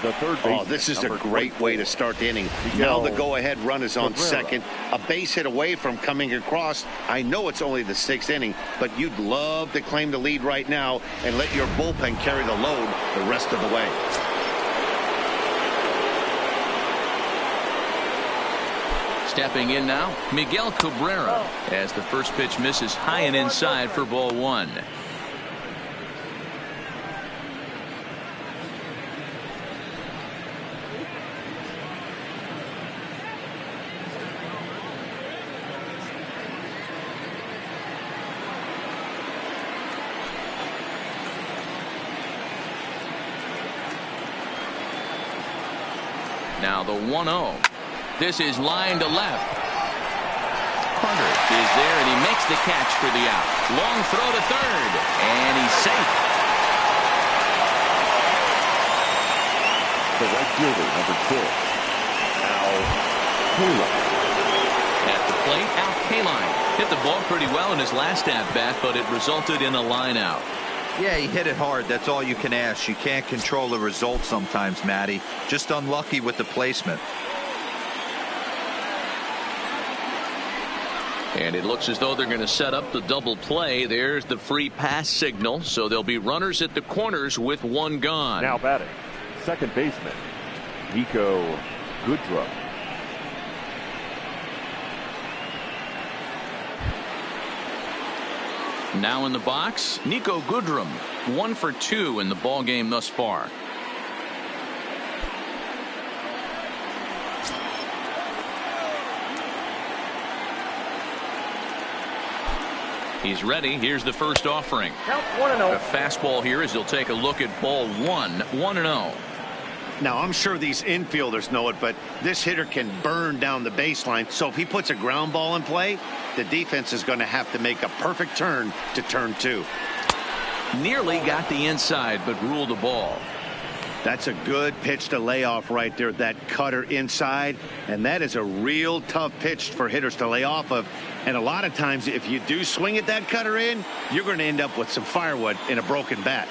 S3: The third base.
S2: Oh, this is a great way to start the inning. Now the go-ahead run is on second. A base hit away from coming across. I know it's only the 6th inning, but you'd love to claim the lead right now and let your bullpen carry the load the rest of the way.
S1: Stepping in now, Miguel Cabrera, as the first pitch misses high and inside for ball 1. Now the 1-0. This is line to left. Hunter is there, and he makes the catch for the out. Long throw to third, and he's safe.
S3: The right fielder, number 6, Al Kaline.
S1: At the plate, Al Kaline hit the ball pretty well in his last at-bat, but it resulted in a line out.
S5: Yeah, he hit it hard. That's all you can ask. You can't control the result sometimes, Matty. Just unlucky with the placement.
S1: And it looks as though they're going to set up the double play. There's the free pass signal. So there'll be runners at the corners with 1 gone.
S3: Now batting, second baseman, Nico Goodrum.
S1: Now in the box, Nico Goodrum, 1 for 2 in the ball game thus far. He's ready. Here's the first offering. A fastball here as he'll take a look at ball 1, 1-0.
S2: Now, I'm sure these infielders know it, but this hitter can burn down the baseline. So if he puts a ground ball in play, the defense is going to have to make a perfect turn to turn 2.
S1: Nearly got the inside, but ruled the ball.
S2: That's a good pitch to lay off right there. That cutter inside. And that is a real tough pitch for hitters to lay off of. And a lot of times, if you do swing at that cutter in, you're going to end up with some firewood in a broken bat.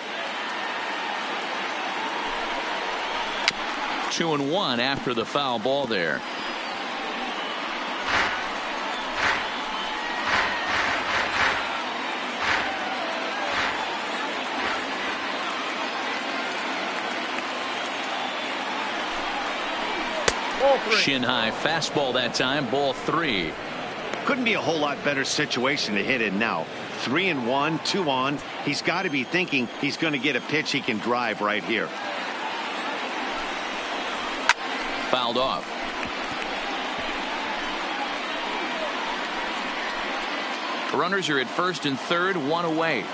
S1: 2-1 after the foul ball there. Shin high fastball that time. Ball 3.
S2: Couldn't be a whole lot better situation to hit in now. 3-1, 2 on. He's got to be thinking he's going to get a pitch he can drive right here.
S1: Fouled off. Runners are at first and third, 1 away.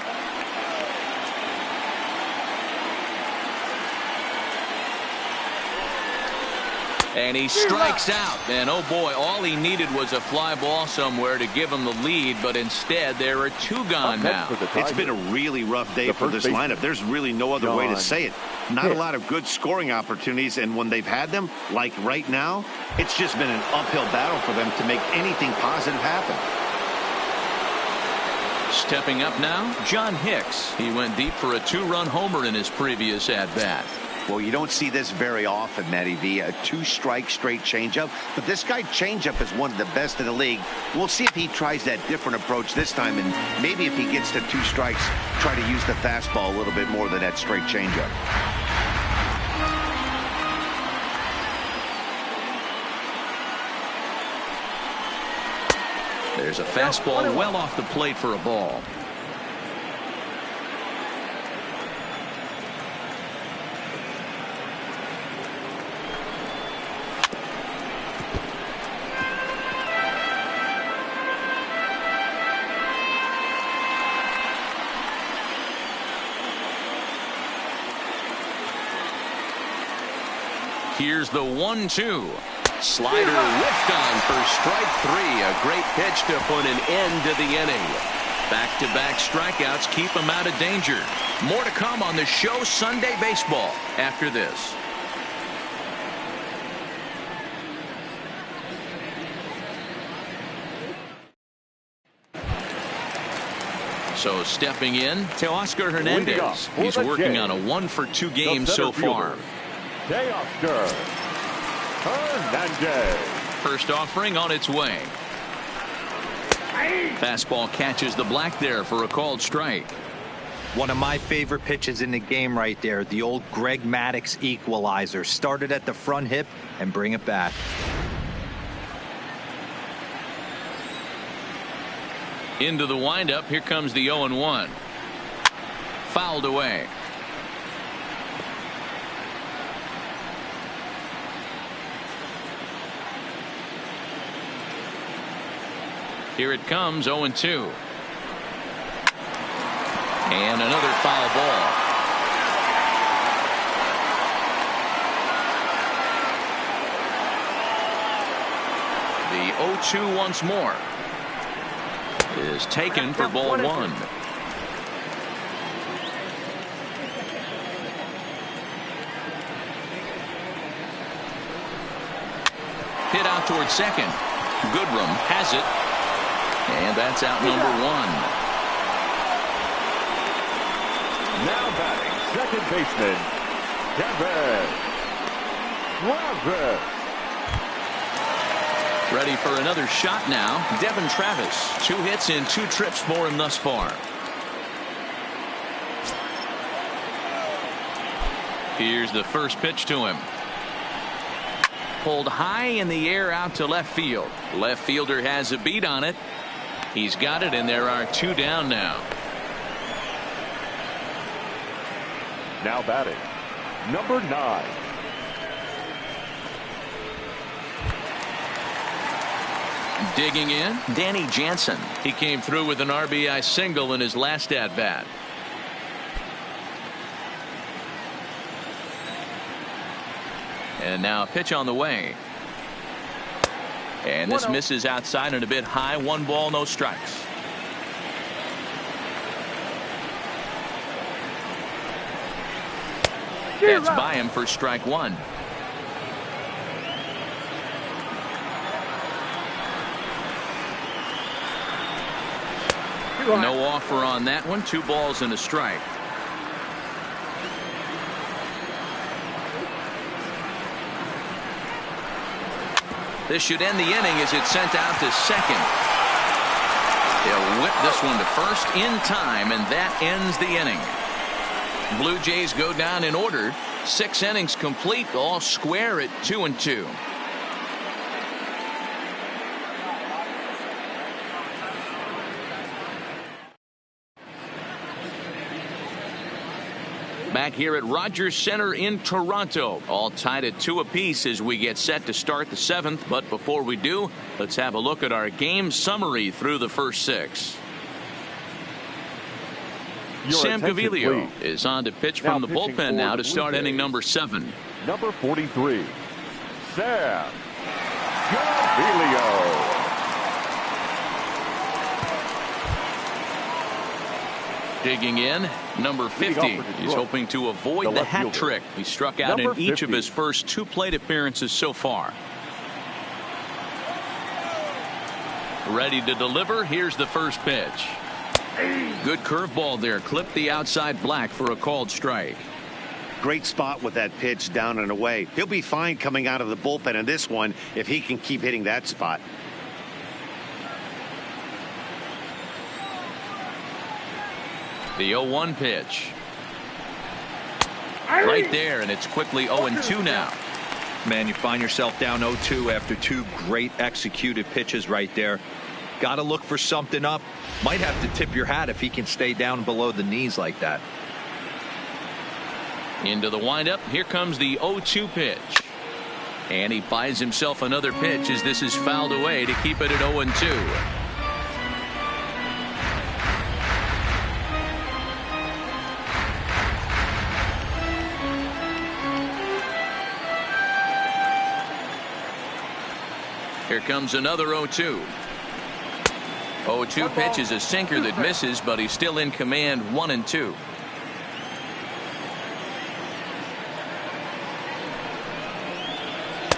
S1: And he strikes out. And oh boy, all he needed was a fly ball somewhere to give him the lead, but instead there are 2 gone now.
S2: It's been a really rough day for this lineup. There's really no other way to say it. Not a lot of good scoring opportunities, and when they've had them, like right now, it's just been an uphill battle for them to make anything positive happen.
S1: Stepping up now, John Hicks. He went deep for a 2-run homer in his previous at-bat.
S2: Well, you don't see this very often, Matty V. A 2-strike straight changeup. But this guy changeup is one of the best in the league. We'll see if he tries that different approach this time. And maybe if he gets to 2 strikes, try to use the fastball a little bit more than that straight changeup.
S1: There's a fastball well off the plate for a ball. Here's the 1-2. Slider whiffed on for strike 3. A great pitch to put an end to the inning. Back-to-back strikeouts keep him out of danger. More to come on the show Sunday Baseball after this. So stepping in, Teoscar Hernandez. He's working on a 1-for-2 game so far.
S3: Teoscar Hernandez.
S1: First offering on its way. Fastball catches the black there for a called strike.
S5: One of my favorite pitches in the game right there. The old Greg Maddux equalizer. Started at the front hip and bring it back.
S1: Into the windup. Here comes the 0-1. Fouled away. Here it comes, 0-2. And another foul ball. The 0-2 once more is taken for ball 1. Hit out towards second. Goodrum has it. And that's out number 1.
S3: Now batting, second baseman, Devin Travis.
S1: Ready for another shot now. Devin Travis. 2 hits in 2 trips for him thus far. Here's the first pitch to him. Pulled high in the air out to left field. Left fielder has a beat on it. He's got it, and there are 2 down now.
S3: Now batting, number 9.
S1: Digging in, Danny Jansen. He came through with an RBI single in his last at-bat. And now a pitch on the way. And this misses outside and a bit high. 1 ball, no strikes. That's by him for strike one. No offer on that one. 2 balls and a strike. This should end the inning as it's sent out to second. They'll whip this one to first in time, and that ends the inning. Blue Jays go down in order. 6 innings complete, all square at 2-2. Back here at Rogers Center in Toronto, all tied at 2 apiece as we get set to start the 7th. But before we do, let's have a look at our game summary through the first 6. Sam Gaviglio is on to pitch from the bullpen now to start inning number 7.
S3: Number 43, Sam Gaviglio.
S1: Digging in, number 50. He's hoping to avoid the hat trick. He struck out in each of his first 2 plate appearances so far. Ready to deliver. Here's the first pitch. Good curveball there. Clipped the outside black for a called strike.
S2: Great spot with that pitch down and away. He'll be fine coming out of the bullpen in this one if he can keep hitting that spot.
S1: The 0-1 pitch. Right there, and it's quickly 0-2 now.
S5: Man, you find yourself down 0-2 after 2 great executed pitches right there. Got to look for something up. Might have to tip your hat if he can stay down below the knees like that.
S1: Into the windup. Here comes the 0-2 pitch. And he buys himself another pitch as this is fouled away to keep it at 0-2. Here comes another 0-2. 0-2 pitch is a sinker that misses, but he's still in command. 1-2.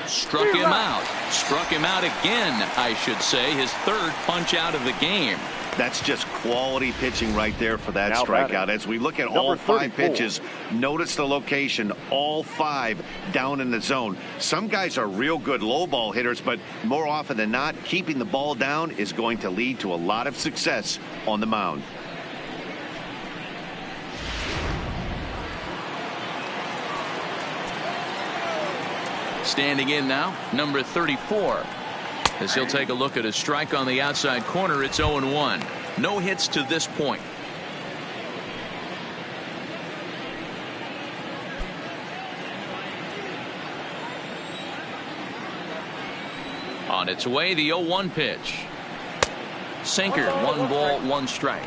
S1: Struck him out. Struck him out again, I should say. His 3rd punch out of the game.
S2: That's just quality pitching right there for that strikeout. As we look at all 5 pitches, notice the location, all 5 down in the zone. Some guys are real good low ball hitters, but more often than not, keeping the ball down is going to lead to a lot of success on the mound.
S1: Standing in now, number 34. As he'll take a look at a strike on the outside corner, it's 0-1. No hits to this point. On its way, the 0-1 pitch. Sinker, 1 ball, 1 strike.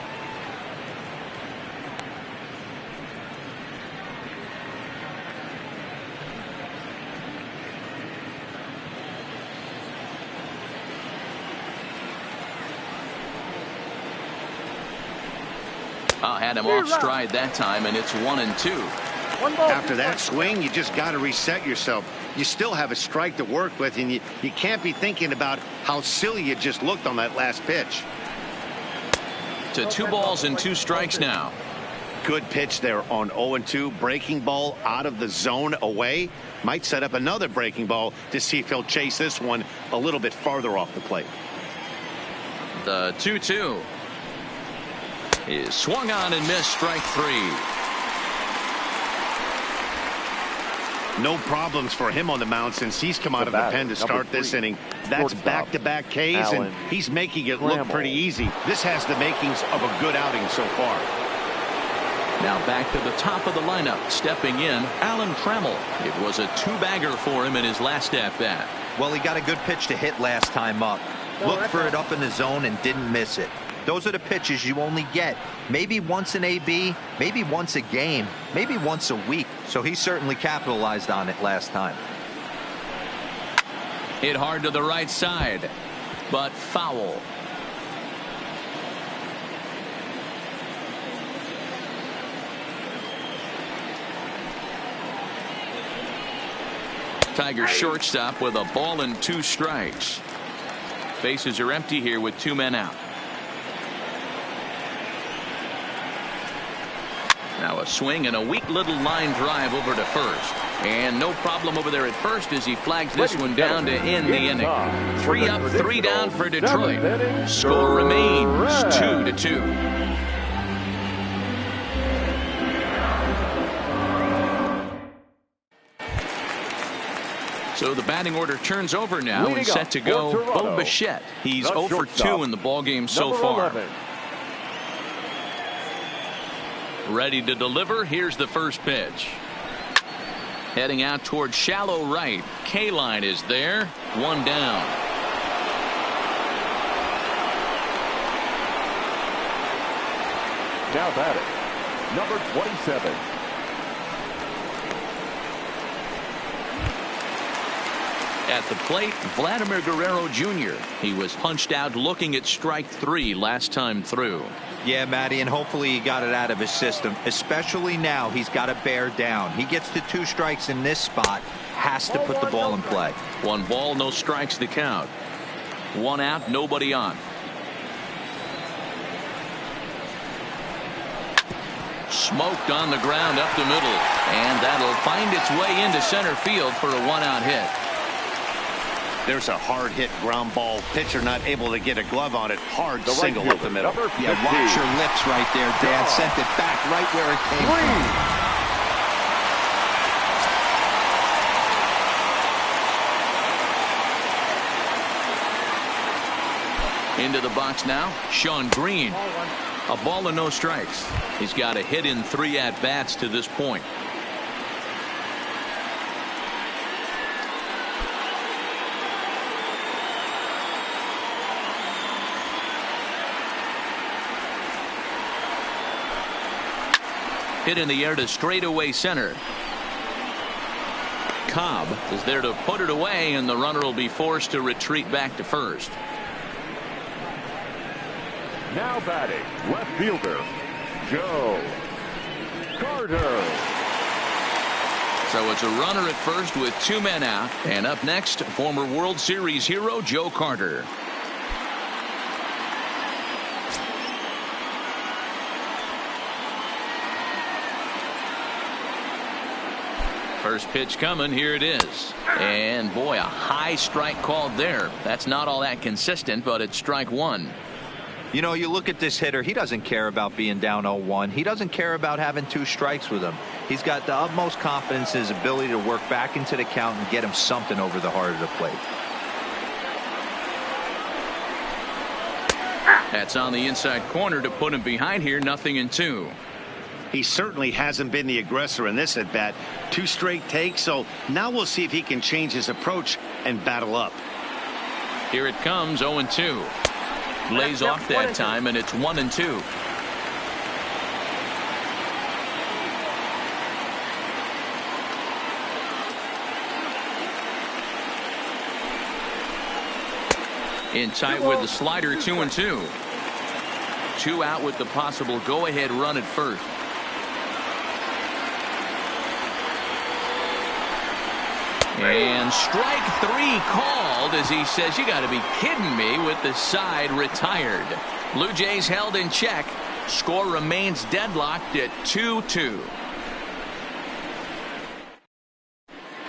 S1: Had him off stride that time, and it's 1-2.
S2: After that swing, you just got to reset yourself. You still have a strike to work with, and you can't be thinking about how silly you just looked on that last pitch.
S1: To 2 balls and 2 strikes now.
S2: Good pitch there on 0-2. Breaking ball out of the zone away. Might set up another breaking ball to see if he'll chase this one a little bit farther off the plate.
S1: The 2-2 is swung on and missed. Strike 3.
S2: No problems for him on the mound since he's come out of the pen to start this inning. That's back-to-back Ks, and he's making it look pretty easy. This has the makings of a good outing so far.
S1: Now back to the top of the lineup. Stepping in, Alan Trammell. It was a 2-bagger for him in his last at-bat.
S5: Well, he got a good pitch to hit last time up. Looked for it up in the zone and didn't miss it. Those are the pitches you only get maybe once in AB, maybe once a game, maybe once a week. So he certainly capitalized on it last time.
S1: Hit hard to the right side, but foul. Tiger shortstop with a ball and 2 strikes. Bases are empty here with 2 men out. Now a swing and a weak little line drive over to first. And no problem over there at first as he flags this one down to end the inning. 3 up, 3 down for Detroit. Score remains 2-2. So the batting order turns over now and set to go. Bo Bichette. He's 0 for 2 in the ballgame so far. Ready to deliver. Here's the first pitch. Heading out towards shallow right. K-line is there. 1 down.
S3: Now batting, number 27.
S1: At the plate, Vladimir Guerrero Jr. He was punched out looking at strike 3 last time through.
S5: Yeah, Matty, and hopefully he got it out of his system. Especially now, he's got to bear down. He gets the 2 strikes in this spot, has to put the ball in play.
S1: 1 ball, no strikes the count. 1 out, nobody on. Smoked on the ground up the middle, and that'll find its way into center field for a 1-out hit.
S2: There's a hard hit ground ball. Pitcher not able to get a glove on it. Hard single up the middle.
S5: Yeah, watch your lips right there, Dan. Sent it back right where it came from.
S1: Into the box now, Sean Green. A ball and no strikes. He's got a hit in 3 at-bats to this point. Hit in the air to straightaway center. Cobb is there to put it away, and the runner will be forced to retreat back to first.
S3: Now batting, left fielder, Joe Carter.
S1: So it's a runner at first with 2 men out. And up next, former World Series hero Joe Carter. First pitch coming. Here it is. And boy, a high strike called there. That's not all that consistent, but it's strike 1.
S5: You know, you look at this hitter, he doesn't care about being down 0-1. He doesn't care about having 2 strikes with him. He's got the utmost confidence in his ability to work back into the count and get him something over the heart of the plate.
S1: That's on the inside corner to put him behind here. 0-2.
S2: He certainly hasn't been the aggressor in this at bat. 2 straight takes, so now we'll see if he can change his approach and battle up.
S1: Here it comes. 0-2. Lays off that time, and it's 1-2. In tight with the slider. 2-2. 2 out with the possible go-ahead run at first. And strike 3 called as he says, you got to be kidding me, with the side retired. Blue Jays held in check. Score remains deadlocked at 2-2.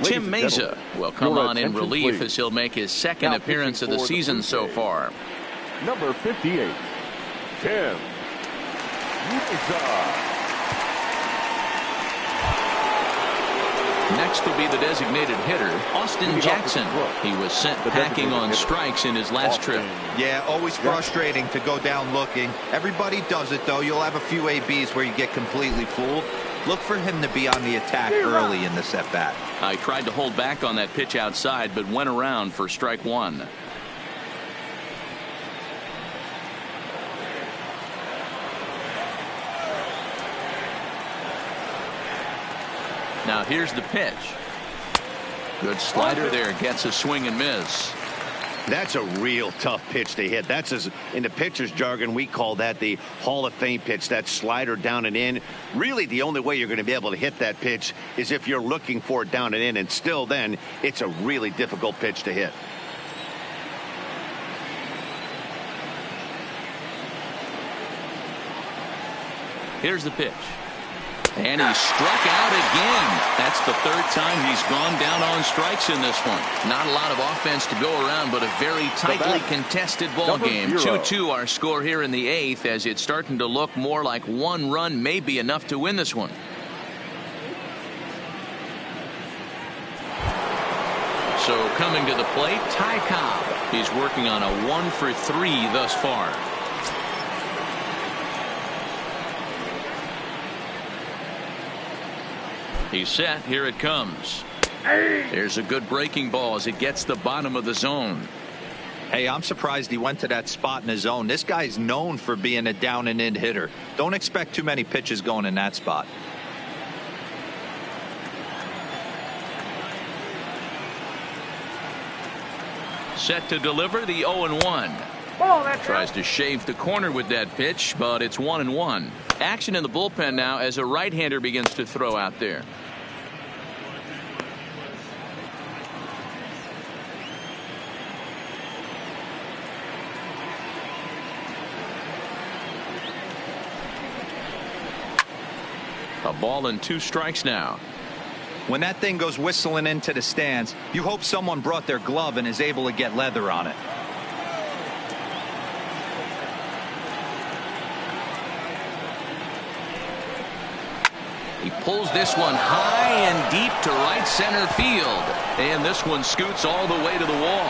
S1: Tim Mesa will come on in relief as he'll make his 2nd appearance of the season so far.
S3: Number 58, Tim Mesa.
S1: Next will be the designated hitter, Austin Jackson. He was sent packing on strikes in his last trip.
S5: Yeah, always frustrating to go down looking. Everybody does it, though. You'll have a few ABs where you get completely fooled. Look for him to be on the attack early in this at-bat.
S1: I tried to hold back on that pitch outside, but went around for strike 1. Now here's the pitch. Good slider there, gets a swing and miss.
S2: That's a real tough pitch to hit. That's, in the pitcher's jargon, we call that the Hall of Fame pitch. That slider down and in. Really, the only way you're going to be able to hit that pitch is if you're looking for it down and in, and still then, it's a really difficult pitch to hit.
S1: Here's the pitch. And he struck out again. That's the third time he's gone down on strikes in this one. Not a lot of offense to go around, but a very tightly contested ball game. 2-2 our score here in the 8th, as it's starting to look more like one run may be enough to win this one. So coming to the plate, Ty Cobb. He's working on a 1-for-3 thus far. He's set. Here it comes. There's a good breaking ball as it gets the bottom of the zone.
S5: Hey, I'm surprised he went to that spot in his zone. This guy's known for being a down and in hitter. Don't expect too many pitches going in that spot.
S1: Set to deliver the 0-1. Tries to shave the corner with that pitch, but it's 1-1. Action in the bullpen now as a right-hander begins to throw out there. A ball and 2 strikes now.
S5: When that thing goes whistling into the stands, you hope someone brought their glove and is able to get leather on it.
S1: He pulls this one high and deep to right center field. And this one scoots all the way to the wall.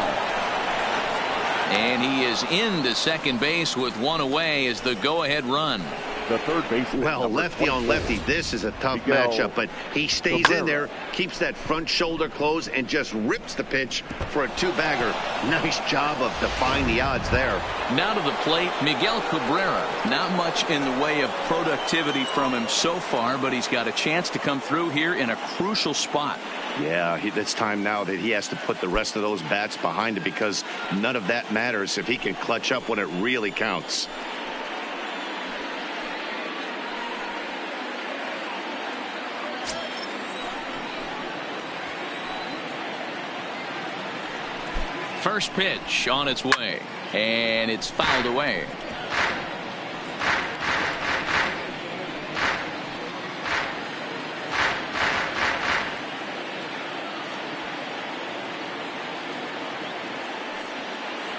S1: And he is into second base with one away as the go-ahead run.
S3: The third baseman.
S2: Well, lefty on lefty, this is a tough matchup, but he stays in there, keeps that front shoulder closed, and just rips the pitch for a 2-bagger. Nice job of defying the odds there.
S1: Now to the plate, Miguel Cabrera. Not much in the way of productivity from him so far, but he's got a chance to come through here in a crucial spot.
S2: Yeah, it's time now that he has to put the rest of those bats behind it, because none of that matters if he can clutch up when it really counts.
S1: First pitch on its way, and it's fouled away.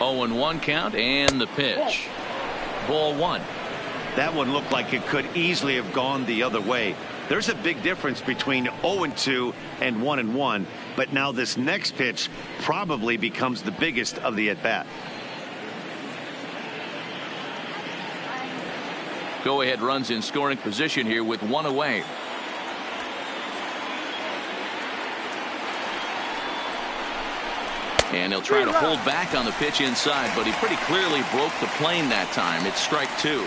S1: Oh, and 1 count, and the pitch. Ball 1.
S2: That one looked like it could easily have gone the other way. There's a big difference between 0-2 and 1-1, but now this next pitch probably becomes the biggest of the at-bat.
S1: Go-ahead runs in scoring position here with 1 away. And he'll try to hold back on the pitch inside, but he pretty clearly broke the plane that time. It's strike 2.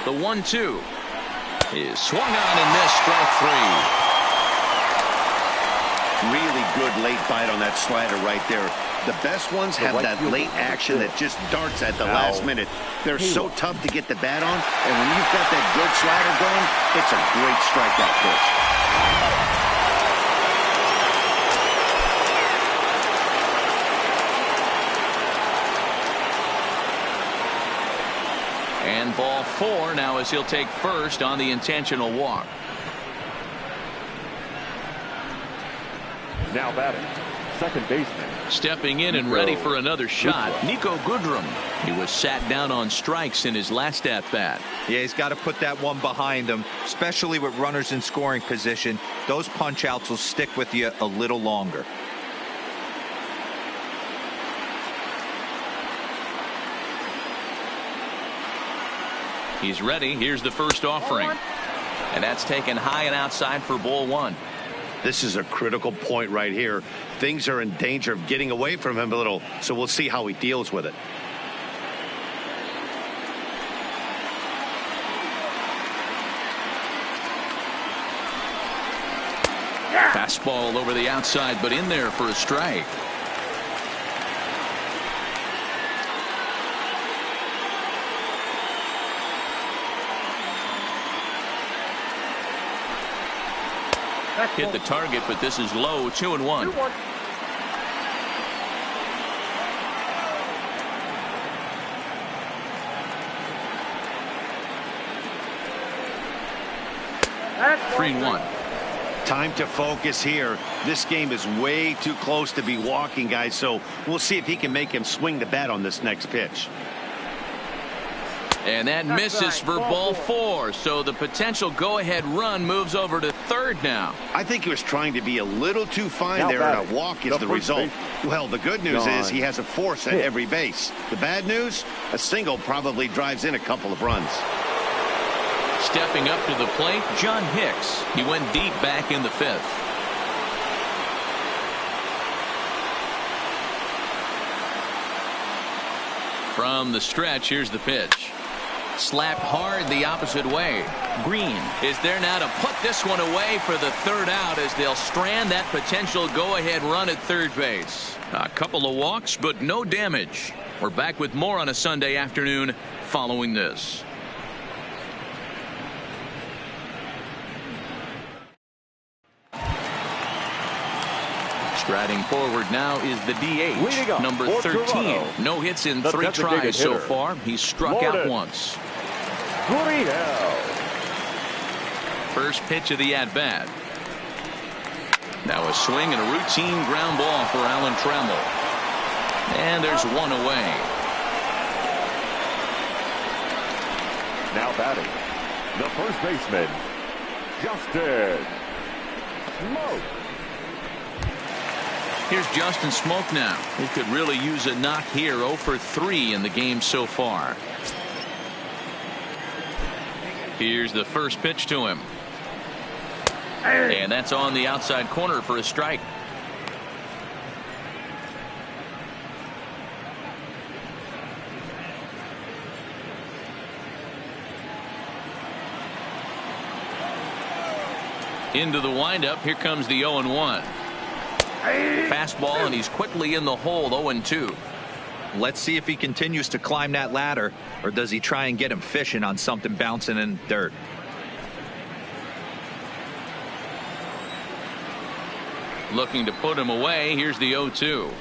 S1: The 1-2 is swung on and missed, strike 3.
S2: Really good late bite on that slider right there. The best ones have that late action that just darts at the last minute. They're so tough to get the bat on, and when you've got that good slider going, it's a great strikeout pitch.
S1: And ball 4 now as he'll take first on the intentional walk.
S3: Now batting, second baseman.
S1: Stepping in and ready for another shot, Nico Goodrum. He was sat down on strikes in his last at-bat.
S5: Yeah, he's got to put that one behind him, especially with runners in scoring position. Those punch-outs will stick with you a little longer.
S1: He's ready. Here's the first offering. And that's taken high and outside for ball one.
S2: This is a critical point right here. Things are in danger of getting away from him a little, so we'll see how he deals with it.
S1: Fastball over the outside, but in there for a strike. Hit the target, but this is low. 2-1.
S6: That's
S1: 3-1.
S2: Time to focus here. This game is way too close to be walking, guys, so we'll see if he can make him swing the bat on this next pitch.
S1: And that misses for ball four. So the potential go-ahead run moves over to third now.
S2: I think he was trying to be a little too fine there, and a walk is the result. Well, the good news is he has a force at every base. The bad news, a single probably drives in a couple of runs.
S1: Stepping up to the plate, John Hicks. He went deep back in the fifth. From the stretch, here's the pitch. Slapped hard the opposite way. Green is there now to put this one away for the third out as they'll strand that potential go-ahead run at third base. A couple of walks, but no damage. We're back with more on a Sunday afternoon following this. Striding forward now is the DH, number 13. Toronto. No hits in 3 tries so far. He's struck out once. First pitch of the at-bat. Now a swing and a routine ground ball for Alan Trammell. And there's one away.
S3: Now batting, the first baseman, Justin Smoke.
S1: Here's Justin Smoke now. He could really use a knock here. 0 for 3 in the game so far. Here's the first pitch to him. And that's on the outside corner for a strike. Into the windup. Here comes the 0-1. Fastball, and he's quickly in the hole. 0-2.
S5: Let's see if he continues to climb that ladder, or does he try and get him fishing on something bouncing in dirt.
S1: Looking to put him away. Here's the 0-2.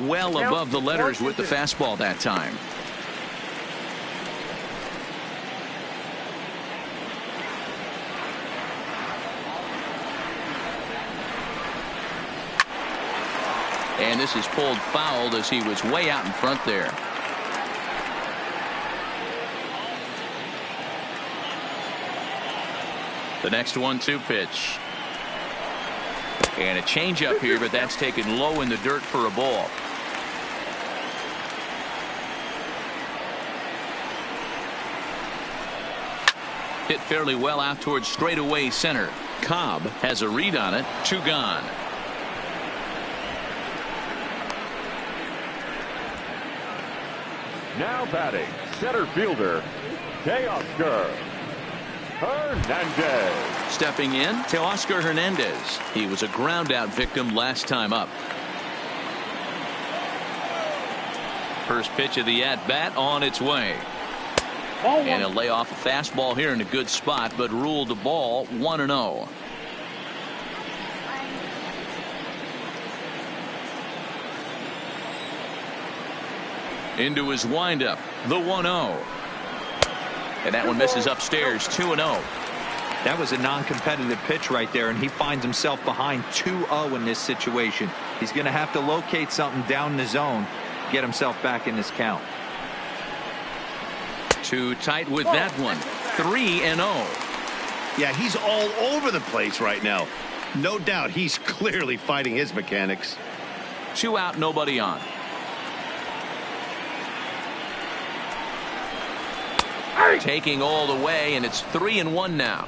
S1: Well above the letters with the fastball that time. And this is pulled foul as he was way out in front there. The next 1-2 pitch. And a changeup here, but that's taken low in the dirt for a ball. Hit fairly well out towards straightaway center. Cobb has a read on it. 2 gone.
S3: Now batting, center fielder, Teoscar Hernandez.
S1: Stepping in, Teoscar Hernandez. He was a ground out victim last time up. First pitch of the at bat on its way. And he'll lay off a fastball here in a good spot, but ruled the ball 1-0. Into his windup, the 1-0. And that one misses upstairs. 2-0.
S5: That was a non-competitive pitch right there, and he finds himself behind 2-0 in this situation. He's going to have to locate something down in the zone, get himself back in this count.
S1: Too tight with that one. 3-0.
S2: Yeah, he's all over the place right now. No doubt he's clearly fighting his mechanics.
S1: 2 out, nobody on. Taking all the way, and it's 3-1 now.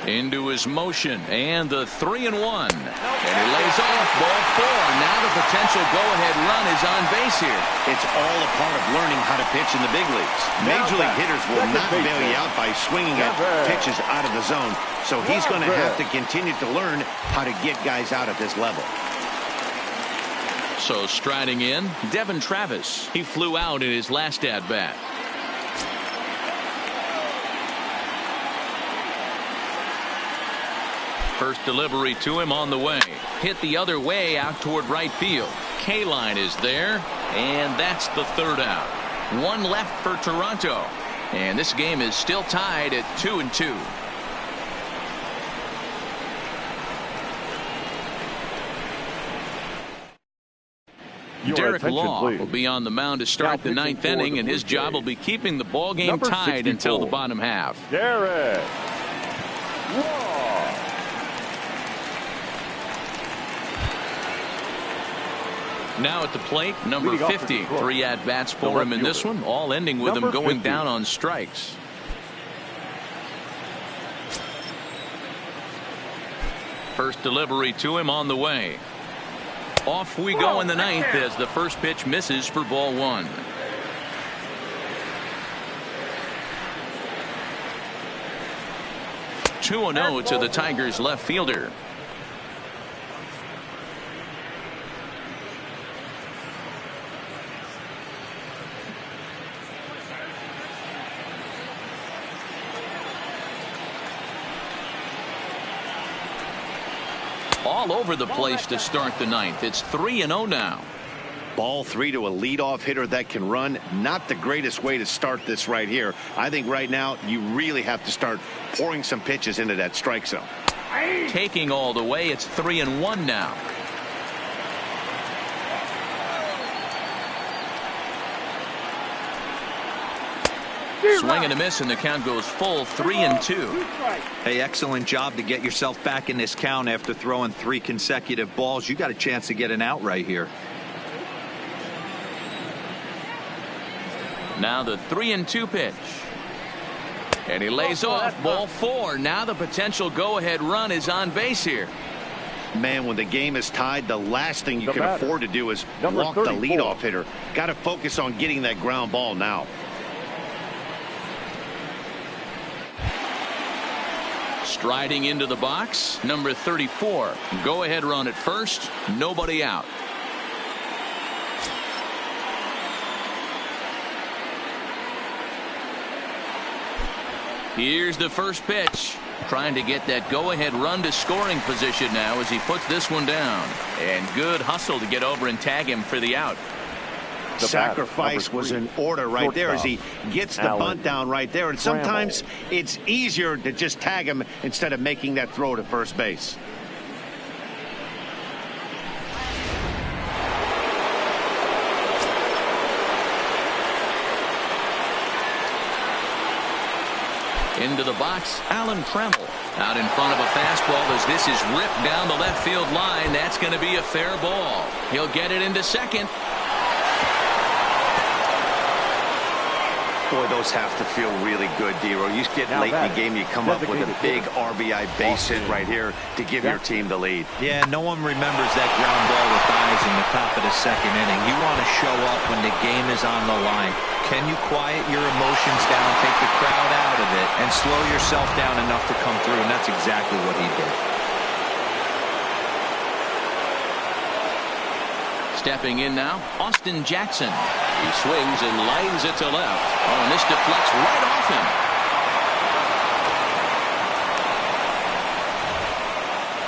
S1: Into his motion, and the 3-1. And he lays off ball 4. Now the potential go-ahead run is on base here.
S2: It's all a part of learning how to pitch in the big leagues. Major league hitters will not bail you out by swinging at pitches out of the zone. So he's going to have to continue to learn how to get guys out at this level.
S1: So striding in, Devin Travis. He flew out in his last at-bat. First delivery to him on the way. Hit the other way out toward right field. K-line is there, and that's the third out. One left for Toronto, and this game is still tied at 2-2. Derek Law will be on the mound to start the ninth inning, and his job will be keeping the ball game tied until the bottom half.
S3: Derek Law.
S1: Now at the plate, number 50. 3 at-bats for him in this one, all ending with him going down on strikes. First delivery to him on the way. Off we go in the ninth as the first pitch misses for ball 1. Two 2-0 to the Tigers left fielder. All over the place to start the ninth. It's 3-0 now.
S2: Ball 3 to a leadoff hitter that can run. Not the greatest way to start this right here. I think right now you really have to start pouring some pitches into that strike zone.
S1: Taking all the way. It's 3-1 now. Swing and a miss, and the count goes full 3-2.
S5: Hey, excellent job to get yourself back in this count after throwing 3 consecutive balls. You got a chance to get an out right here.
S1: Now the 3-2 pitch. And he lays off ball 4. Now the potential go-ahead run is on base here.
S2: Man, when the game is tied, the last thing you can afford to do is walk the leadoff hitter. Got to focus on getting that ground ball now.
S1: Striding into the box, number 34. Go-ahead run at first. Nobody out. Here's the first pitch. Trying to get that go-ahead run to scoring position now as he puts this one down. And good hustle to get over and tag him for the out.
S2: The sacrifice was in order right there as he gets the bunt down right there. And sometimes it's easier to just tag him instead of making that throw to first base.
S1: Into the box, Alan Trammell. Out in front of a fastball as this is ripped down the left field line. That's going to be a fair ball. He'll get it into second.
S2: Boy, those have to feel really good, Dero. You get late in the game, you come up with a big RBI base hit right here to give your team the lead.
S5: Yeah, no one remembers that ground ball with eyes in the top of the second inning. You want to show up when the game is on the line. Can you quiet your emotions down, take the crowd out of it, and slow yourself down enough to come through? And that's exactly what he did.
S1: Stepping in now, Austin Jackson. He swings and lines it to left. Oh, and this deflects right off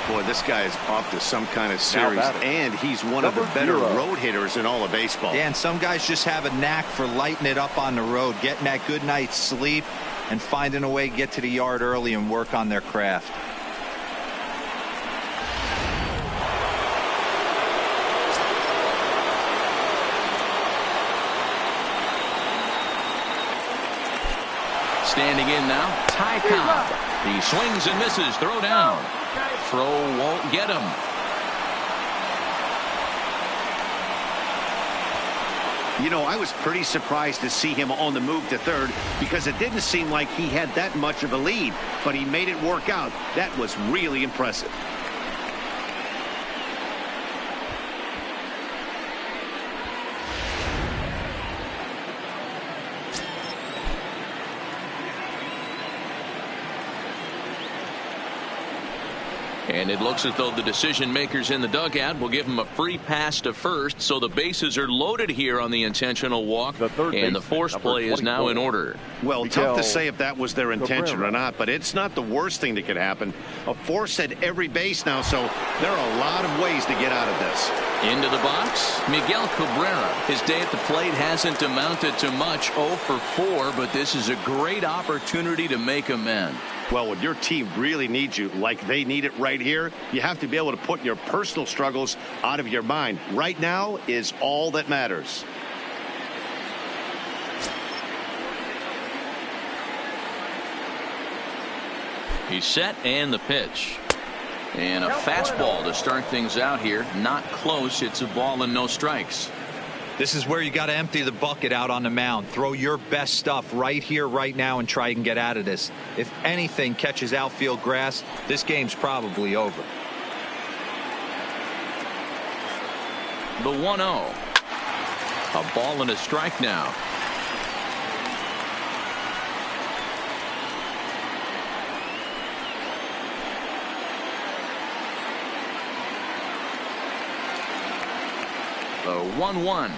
S2: him. Boy, this guy is off to some kind of series, and he's one of the better road hitters in all of baseball.
S5: Yeah, and some guys just have a knack for lighting it up on the road, getting that good night's sleep, and finding a way to get to the yard early and work on their craft.
S1: Standing in now, Ty Cobb. He swings and misses. Throw down. Throw won't get him.
S2: You know, I was pretty surprised to see him on the move to third because it didn't seem like he had that much of a lead, but he made it work out. That was really impressive.
S1: And it looks as though the decision makers in the dugout will give him a free pass to first, so the bases are loaded here on the intentional walk, and the force play is now in order.
S2: Well, tough to say if that was their intention or not, but it's not the worst thing that could happen. A force at every base now, so there are a lot of ways to get out of this.
S1: Into the box, Miguel Cabrera. His day at the plate hasn't amounted to much, 0 for 4, but this is a great opportunity to make amends.
S2: Well, when your team really needs you, like they need it right here, you have to be able to put your personal struggles out of your mind. Right now is all that matters.
S1: He's set and the pitch. And a fastball to start things out here. Not close. It's a ball and no strikes.
S5: This is where you got to empty the bucket out on the mound. Throw your best stuff right here, right now, and try and get out of this. If anything catches outfield grass, this game's probably over.
S1: The 1-0. A ball and a strike now. The 1-1.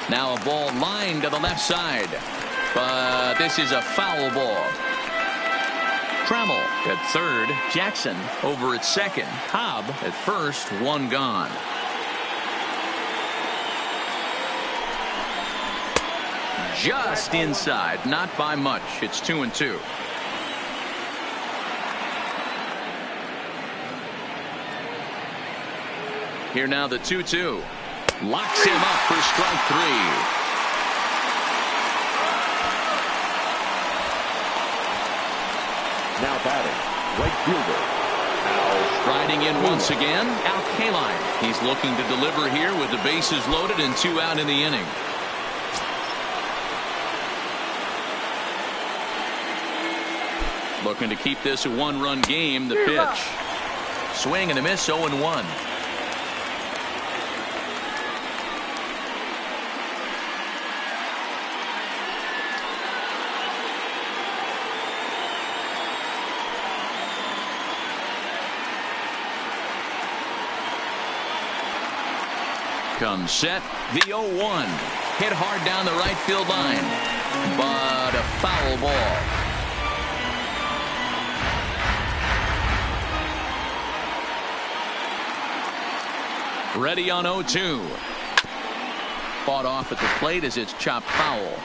S1: Now a ball lined to the left side, but this is a foul ball. Trammell at third. Jackson over at second. Cobb at first. One gone. Just inside, not by much. It's 2-2. Here now the 2-2. Locks him up for strike 3.
S3: Now batting, right fielder, Al.
S1: Striding in once again, Al Kaline. He's looking to deliver here with the bases loaded and 2 out in the inning. Looking to keep this a 1-run game. The pitch. Swing and a miss, 0-1. Comes set, the 0-1. Hit hard down the right field line, but a foul ball. Ready on 0-2. Fought off at the plate as it's chopped foul.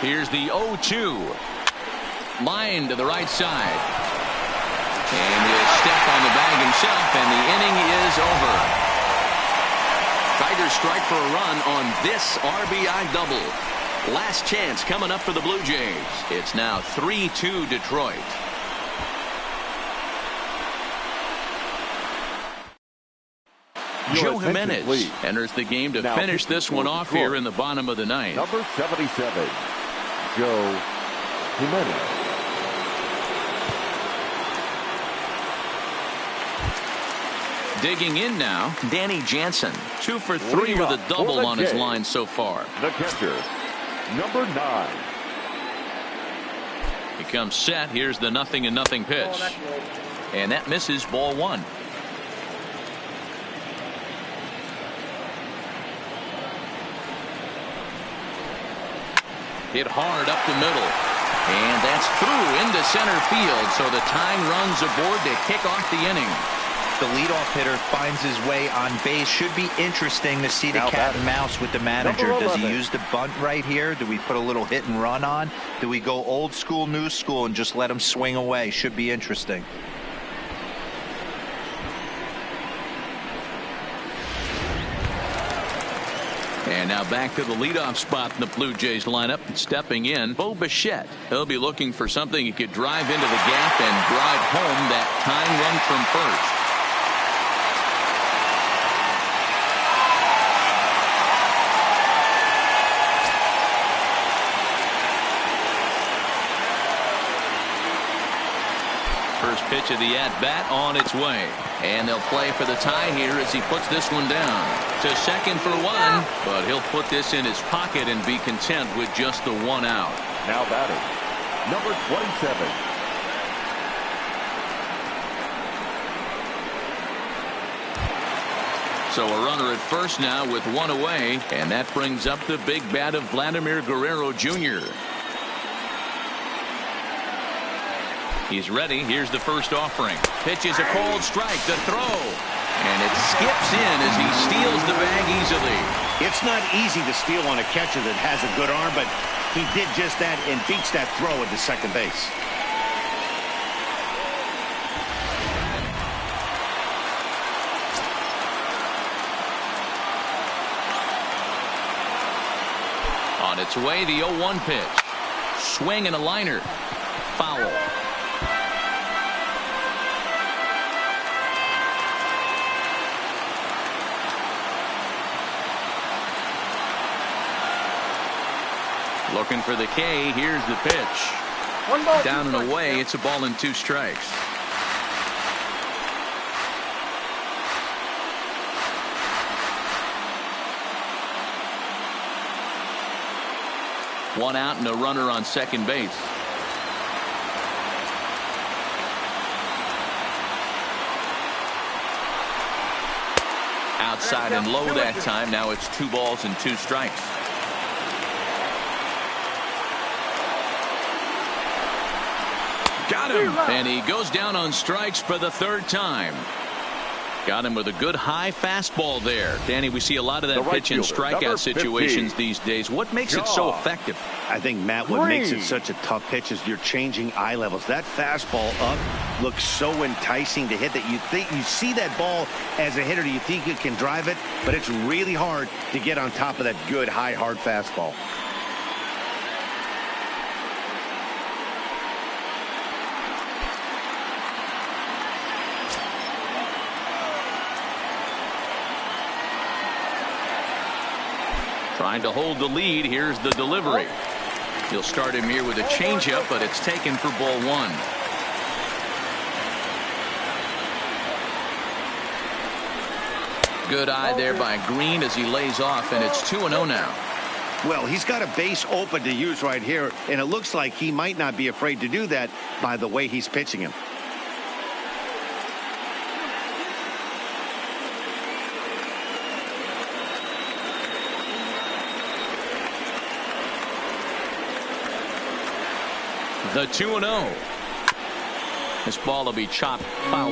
S1: Here's the 0-2. Line to the right side. And he'll step on the bag himself, and the inning is over. Tigers strike for a run on this RBI double. Last chance coming up for the Blue Jays. It's now 3-2 Detroit. Joe Jimenez enters the game to finish this one off here in the bottom of the ninth.
S3: Number 77, Joe Jimenez.
S1: Digging in now, Danny Jansen. 2 for 3 with a double on his line so far.
S3: The catcher, number 9.
S1: He comes set. Here's the 0-0 pitch. And that misses, ball 1. Hit hard up the middle. And that's through into center field. So the tying runs aboard to kick off the inning.
S5: The leadoff hitter finds his way on base. Should be interesting to see the cat and mouse with the manager. Does he use the bunt right here? Do we put a little hit and run on? Do we go old school, new school, and just let him swing away? Should be interesting.
S1: And now back to the leadoff spot in the Blue Jays lineup. Stepping in, Bo Bichette. He'll be looking for something he could drive into the gap and drive home that tying run from first. First pitch of the at-bat on its way. And they'll play for the tie here as he puts this one down. To second for one, but he'll put this in his pocket and be content with just the one out.
S3: Now batting, number 27.
S1: So a runner at first now with one away, and that brings up the big bat of Vladimir Guerrero Jr. He's ready. Here's the first offering. Pitches a called strike to throw. And it skips in as he steals the bag easily.
S2: It's not easy to steal on a catcher that has a good arm, but he did just that and beats that throw at the second base.
S1: On its way, the 0-1 pitch. Swing and a liner. Foul. Looking for the K. Here's the pitch. Down and away. It's a ball and 2 strikes. One out and a runner on second base. Outside and low that time. Now it's 2 balls and 2 strikes. Got him. And he goes down on strikes for the 3rd time. Got him with a good high fastball there. Danny, we see a lot of that pitch and strikeout situations these days. What makes it so effective?
S2: I think, Matt, what makes it such a tough pitch is you're changing eye levels. That fastball up looks so enticing to hit that you see that ball as a hitter. You think you can drive it, but it's really hard to get on top of that good high hard fastball.
S1: Trying to hold the lead. Here's the delivery. He'll start him here with a changeup, but it's taken for ball 1. Good eye there by Green as he lays off, and it's 2-0 now.
S2: Well, he's got a base open to use right here, and it looks like he might not be afraid to do that by the way he's pitching him.
S1: The 2-0. This ball will be chopped foul.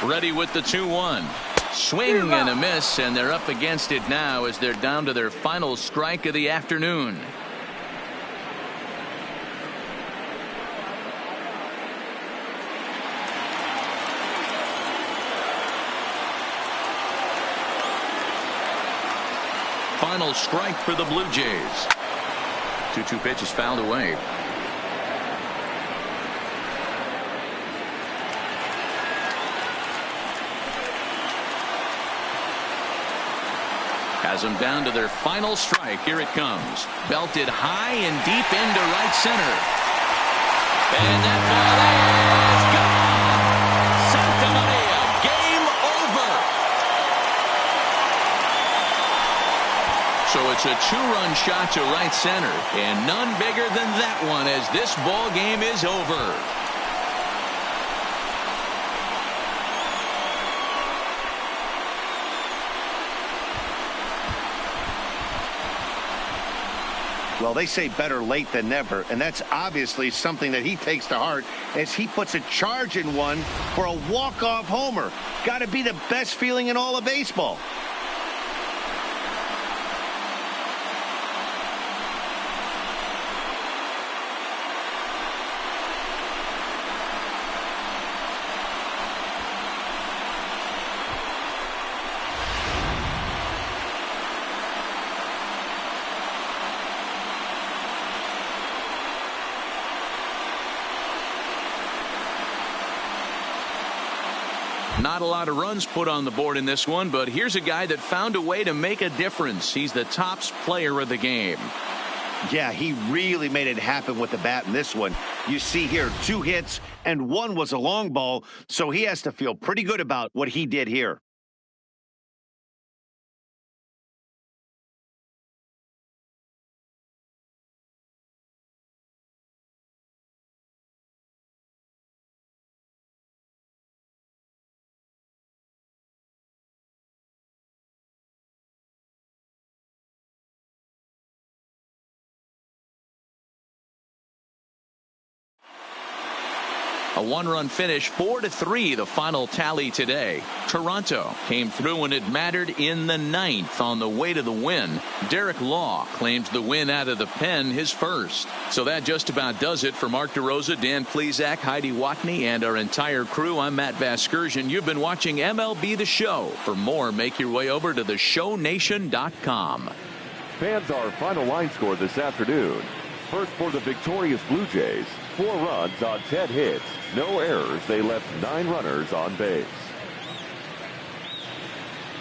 S1: Ready with the 2-1. Swing and a miss, and they're up against it now as they're down to their final strike of the afternoon. Final strike for the Blue Jays. 2-2 pitch is fouled away. Has them down to their final strike. Here it comes. Belted high and deep into right center. And that ball is gone. Santa Maria. Game over. So it's a 2-run shot to right center. And none bigger than that one as this ball game is over.
S2: Well, they say better late than never, and that's obviously something that he takes to heart as he puts a charge in one for a walk-off homer. Got to be the best feeling in all of baseball.
S1: Not a lot of runs put on the board in this one, but here's a guy that found a way to make a difference. He's the tops player of the game.
S2: Yeah, he really made it happen with the bat in this one. You see here 2 hits and 1 was a long ball, so he has to feel pretty good about what he did here.
S1: A 1-run finish, 4-3, the final tally today. Toronto came through when it mattered in the 9th on the way to the win. Derek Law claims the win out of the pen, his first. So that just about does it for Mark DeRosa, Dan Plesac, Heidi Watney, and our entire crew. I'm Matt Vasgersian. You've been watching MLB The Show. For more, make your way over to theshownation.com.
S3: Fans, our final line score this afternoon. First for the victorious Blue Jays, 4 runs on 10 hits, no errors. They left 9 runners on base.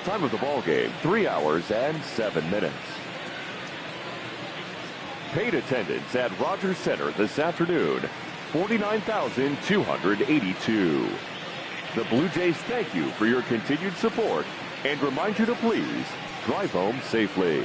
S3: Time of the ball game, 3 hours and 7 minutes. Paid attendance at Rogers Center this afternoon, 49,282. The Blue Jays thank you for your continued support and remind you to please drive home safely.